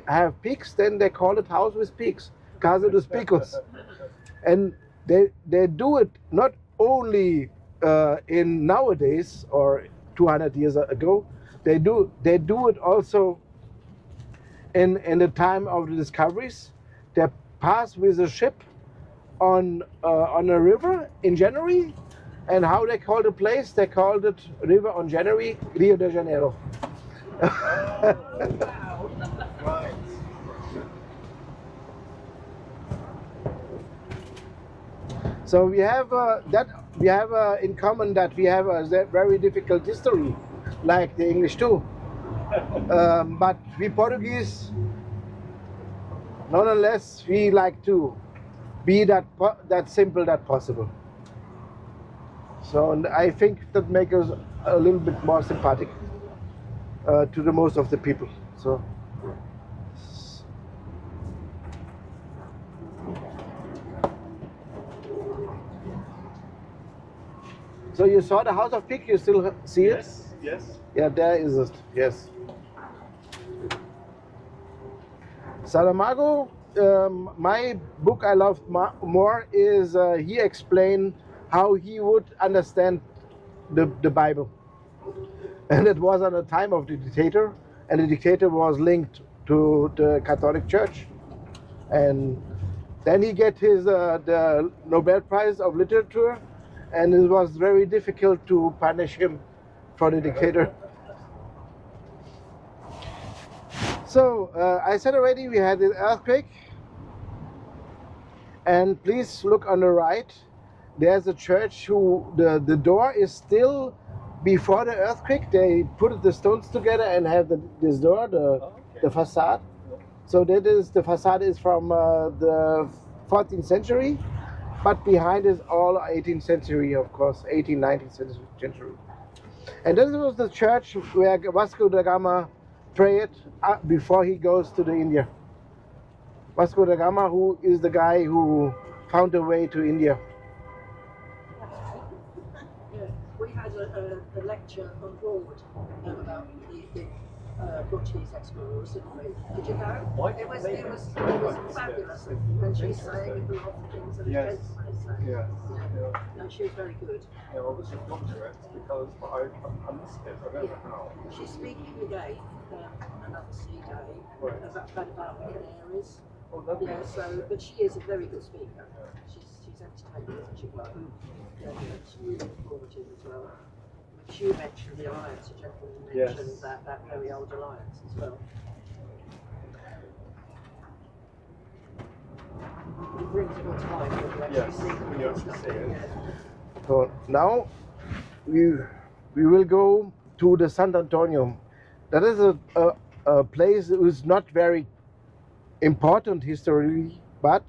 have peaks, then they call it house with peaks, Casa dos Picos, and they do it not only in nowadays or 200 years ago, they do it also in the time of the discoveries. They pass with a ship on a river in January, and how they call the place? They called it River on January, Rio de Janeiro. Right. So we have in common that we have a very difficult history, like the English too. But we Portuguese, nonetheless, we like to be that simple that possible. So, and I think that makes us a little bit more sympathetic to the most of the people. So you saw the House of Peak, you still see it? Yes. Yeah, there is it, yes. Saramago, my book I love more is he explained how he would understand the Bible. And it was at the time of the dictator, and the dictator was linked to the Catholic Church. And then he get his the Nobel Prize of Literature, and it was very difficult to punish him for the dictator. So I said already we had an earthquake, and please look on the right. There's a church who the door is still before the earthquake. They put the stones together and have this door, the facade. So that is the facade is from the 14th century, but behind is all 18th century, of course, 18th, 19th century. And this was the church where Vasco da Gama prayed before he goes to the India. Vasco da Gama, who is the guy who found a way to India. Yeah, we had a lecture on board about Portuguese explorers, didn't we? Did you go? It was fabulous. And she's saying a lot of things that a gentleman is saying. Yeah. No, she was very good. Yeah, well, this is gone to it because I missed it. I don't know how. She's speaking again on another sea day about Canaries. Oh, lovely. Yeah, so, but she is a very good speaker. She's entertaining, isn't she? Well, yeah, it's really informative as well. Which you mentioned the alliance, a gentleman mentioned that very old alliance as well. It brings it all to life when you actually see it. When you actually see it. Yeah. So now we will go to the Sant Antonio. That is a place that is not very important historically, but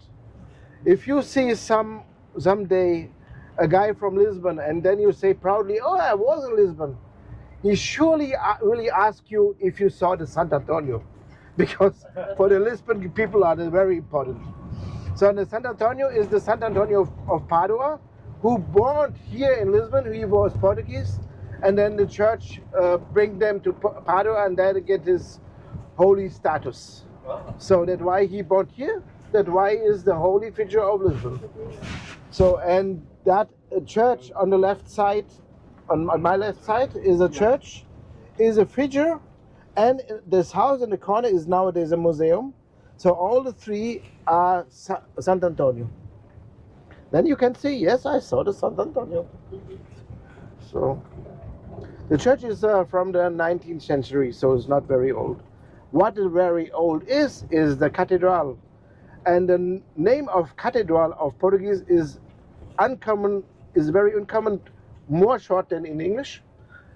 if you see someday a guy from Lisbon and then you say proudly, "Oh, I was in Lisbon," he surely will ask you if you saw the Sant Antonio, because for the Lisbon people are very important. So the Sant Antonio is the Sant Antonio of Padua, who born here in Lisbon. He was Portuguese, and then the church bring them to Padua, and there get his holy status. So that's why he born here. That's why is the holy figure of Lisbon. So, and that church on the left side, on my left side, is a church, is a figure, and this house in the corner is nowadays a museum. So all the three are Sant Antonio. Then you can see, yes, I saw the Sant Antonio. So the church is from the 19th century, so it's not very old. What is very old is the cathedral. And the name of cathedral of Portuguese is uncommon, is very uncommon, more short than in English.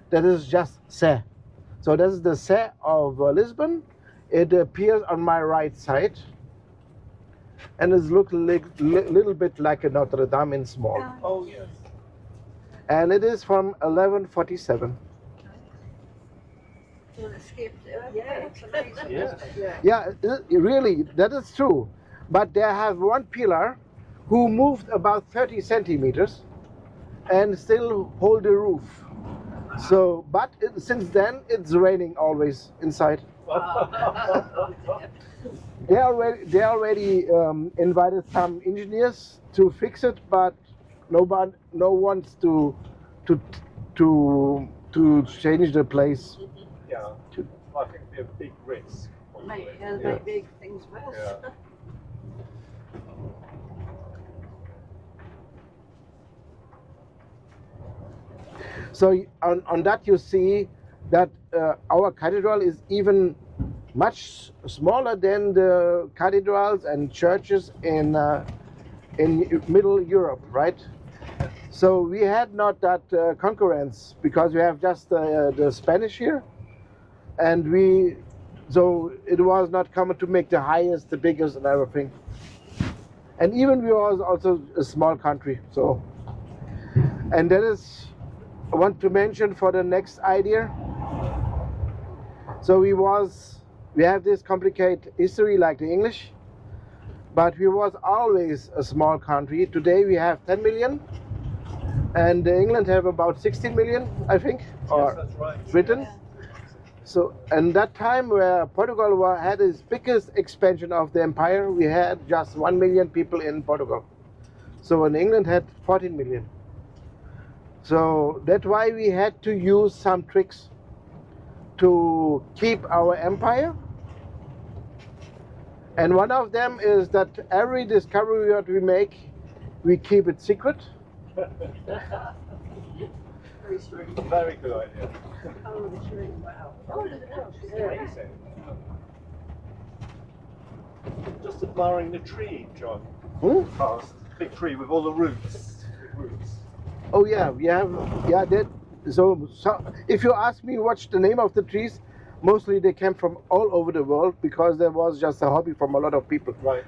That is just Sé. So this is the Sé of Lisbon. It appears on my right side. And it looks a little bit like a Notre Dame in small. Oh, yes. And it is from 1147. Yeah, it's amazing. Yeah, really, that is true. But they have one pillar who moved about 30 centimeters and still hold the roof. So, but since then, it's raining always inside. They already invited some engineers to fix it, but no one wants to change the place. Yeah, I think it'd be a big risk. Make big things worse. Yeah. So on that you see that our cathedral is even much smaller than the cathedrals and churches in Middle Europe, right? So we had not that concurrence because we have just the Spanish here, and so it was not common to make the highest, the biggest, and everything. And even we was also a small country. So, and that is I want to mention for the next idea. So we have this complicated history like the English, but we was always a small country. Today we have 10 million, and England have about 16 million, I think, or Yes, that's right. Britain. So, and that time where Portugal had its biggest expansion of the empire, we had just 1 million people in Portugal. So when England had 14 million. So that's why we had to use some tricks to keep our empire. And one of them is that every discovery that we make, we keep it secret. Very strange. Very good idea. Oh, the tree. Wow. Oh, look at that. Amazing. Just admiring the tree, John. Past big tree with all the roots. Oh yeah, we have, so if you ask me what's the name of the trees, mostly they came from all over the world because there was just a hobby from a lot of people. Right.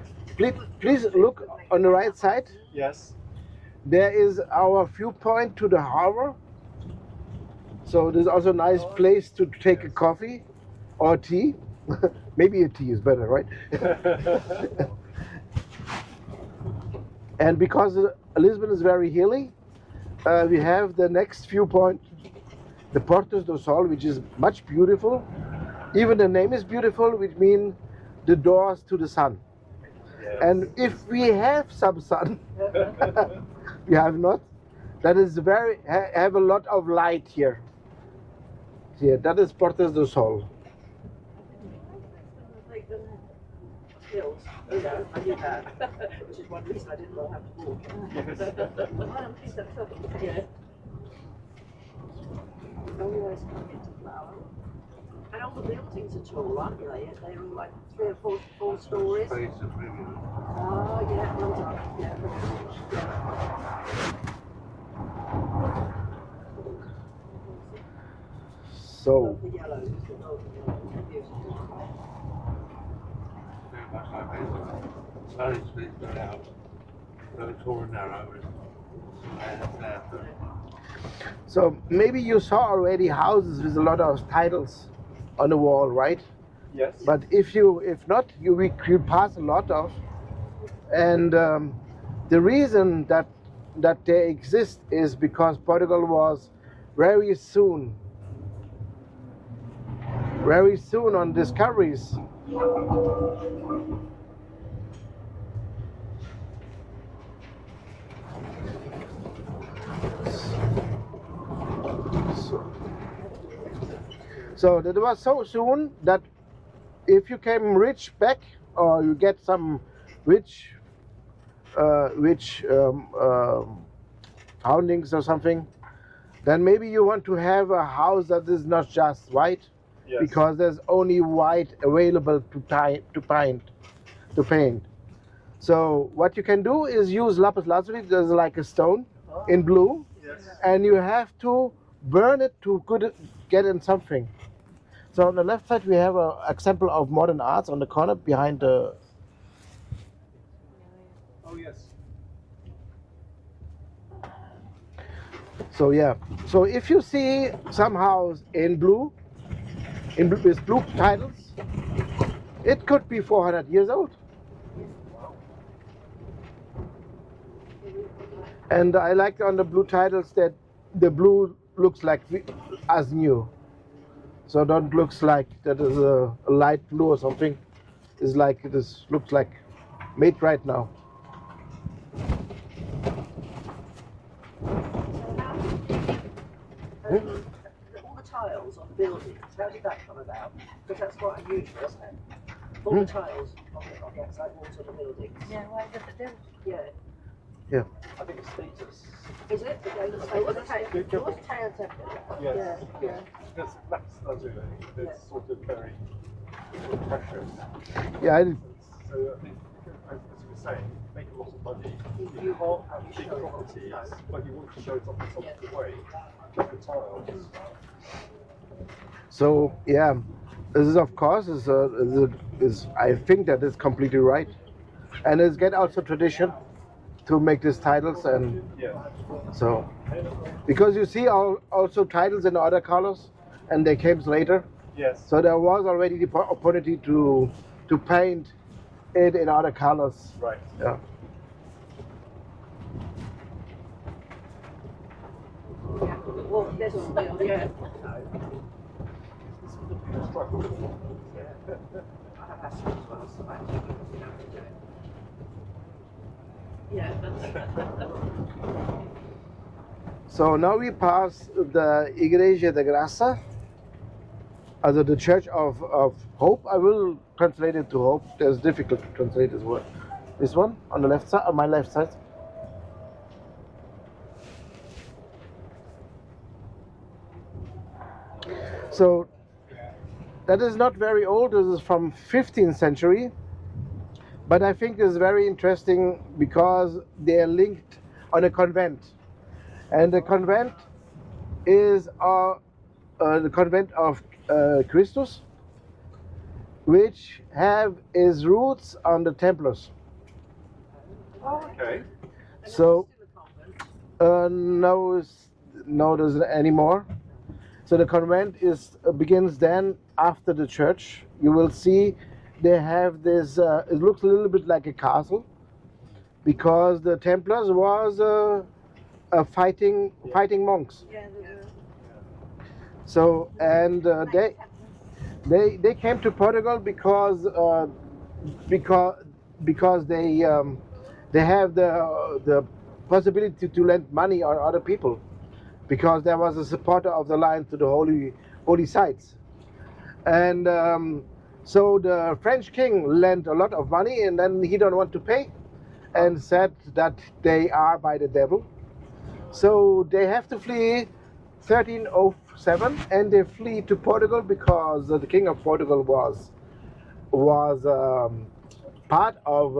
Please look on the right side. Yes. There is our viewpoint to the harbor. So there's also a nice place to take a coffee or tea. Maybe a tea is better, right? And because Lisbon is very hilly, we have the next viewpoint, the Portos do Sol, which is much beautiful. Even the name is beautiful, which means the doors to the sun. And if we have some sun, we have not, that is very, have a lot of light here. Here, that is Portas do Sol. Hills, you know, I knew that, which is one reason I didn't know how to walk. Yeah. Always come into flower. And all the buildings are tall, aren't they? They're all like 3 or 4 stories. Oh, yeah, well done. Yeah. So, The yellows, the golden yellows, are beautiful. Much like this, very streets go out, very tall and narrow, so maybe you saw already houses with a lot of titles on the wall, right? Yes. But if not, you will pass a lot of. And the reason that they exist is because Portugal was very soon on discoveries. So that was so soon that if you came rich back, or you get some rich foundings or something, then maybe you want to have a house that is not just white, Yes. because there's only white available to paint. So what you can do is use lapis lazuli. There's like a stone in blue, Yes. and you have to burn it to get in something. So on the left side we have an example of modern arts on the corner behind the. Oh yes. So yeah. So if you see some house in blue, with blue titles, it could be 400 years old. And I like on the blue titles that the blue looks like as new. So don't looks like that is a light blue or something. It's like this looks like made right now. All the tiles on the buildings, how did that come about? Because that's quite unusual, isn't it? All the tiles on the outside walls of the buildings. Yeah, why did they do? Yeah. Yeah. I think it's status. Is it? The game that's What's taken? tiles up there? Yes. Yeah. Because that's lazuli. It's sort of very precious. Yeah. So I think, as you were saying, make a lot of money. You can't have big properties, but you want to show it off in some other way. Like the tiles. So yeah, this is of course is I think that is completely right, and it's get also tradition to make these titles, and Yeah. so because you see also titles in other colors, and they came later. Yes. So there was already the opportunity to paint it in other colors. Right. Yeah. Well, there's a still, yeah. This would have been a struggle. I have asthma as well, so I actually wouldn't be able to do it. Yeah, that's So now we pass the Igreja da Graça, also the Church of Hope. I will translate it to Hope. It's difficult to translate this word. This one on the left side, on my left side. So that is not very old. This is from 15th century, but I think it's very interesting because they are linked on a convent, and the convent is the convent of Christus, which have its roots on the Templars. Okay. So no, there's anymore. So the convent begins then after the church. You will see they have this. It looks a little bit like a castle, because the Templars was fighting monks. Yeah, So and They came to Portugal because because they have the possibility to lend money on other people, because there was a supporter of the line to the holy sites, and so the French king lent a lot of money, and then he don't want to pay, and said that they are by the devil. So they have to flee 1307, and they flee to Portugal because the king of Portugal was part of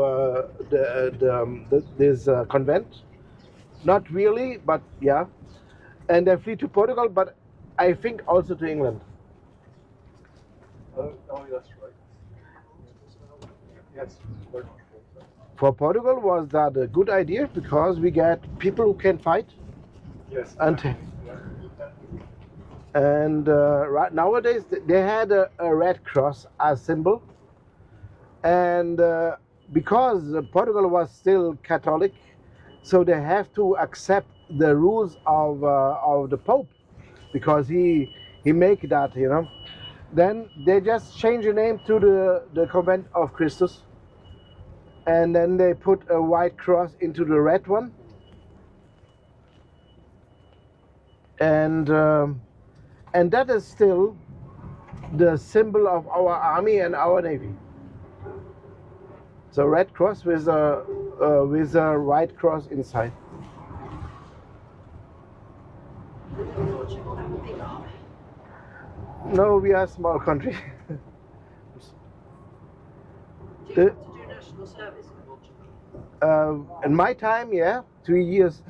this convent. Not really, but yeah. And they flee to Portugal, but I think also to England. Oh, that's right. Yes, very much. For Portugal was that a good idea, because we get people who can fight. Yes. And right nowadays they had a red cross as symbol, and because Portugal was still Catholic, so they have to accept the rules of the Pope, because he make that, you know. Then they just change the name to the Convent of Christus, and then they put a white cross into the red one, and that is still the symbol of our army and our navy. So red cross with a white cross inside. No, we are a small country. Do you have to do national service in Portugal? In my time, yeah, 3 years.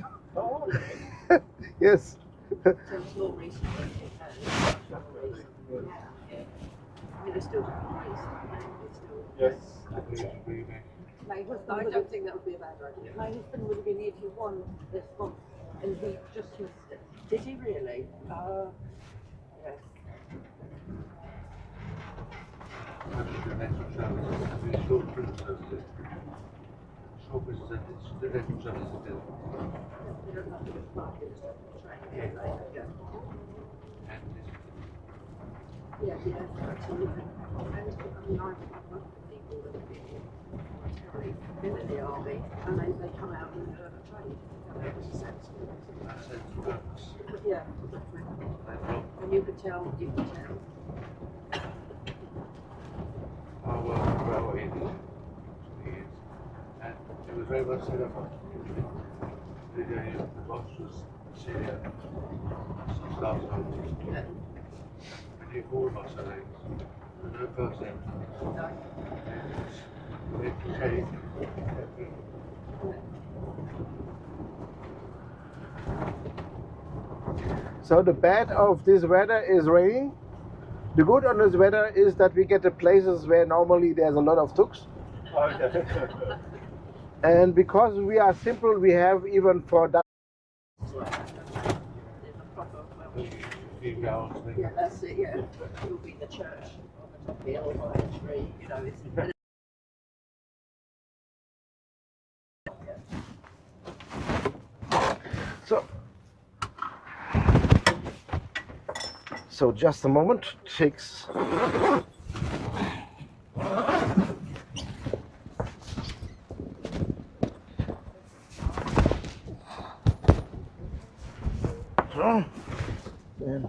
Yes. So it's not recently. Yeah. I mean, they're still doing ways. Yes. I don't think that would be a bad idea. My husband would have been 81 this month, and he just missed it. Did he really? Yes. You don't have to go to market, just have to train. Yeah. Yeah, you don't have to live in. And I mean, I've worked with people that have been in the army, and they come out and learn a trade. That was a sense of it. Yeah, exactly. And you could tell. I worked for railway industry for years, and it was very much set up. The boss was senior staff sergeant. We knew all of us, I think. No person. It changed. So the bad of this weather is raining. The good on this weather is that we get to places where normally there's a lot of tuks. And because we are simple, we have even for that. Yeah, that's it, yeah. You'll be the church on the top of the hill by a tree, you know, it's... So just a moment, takes. Then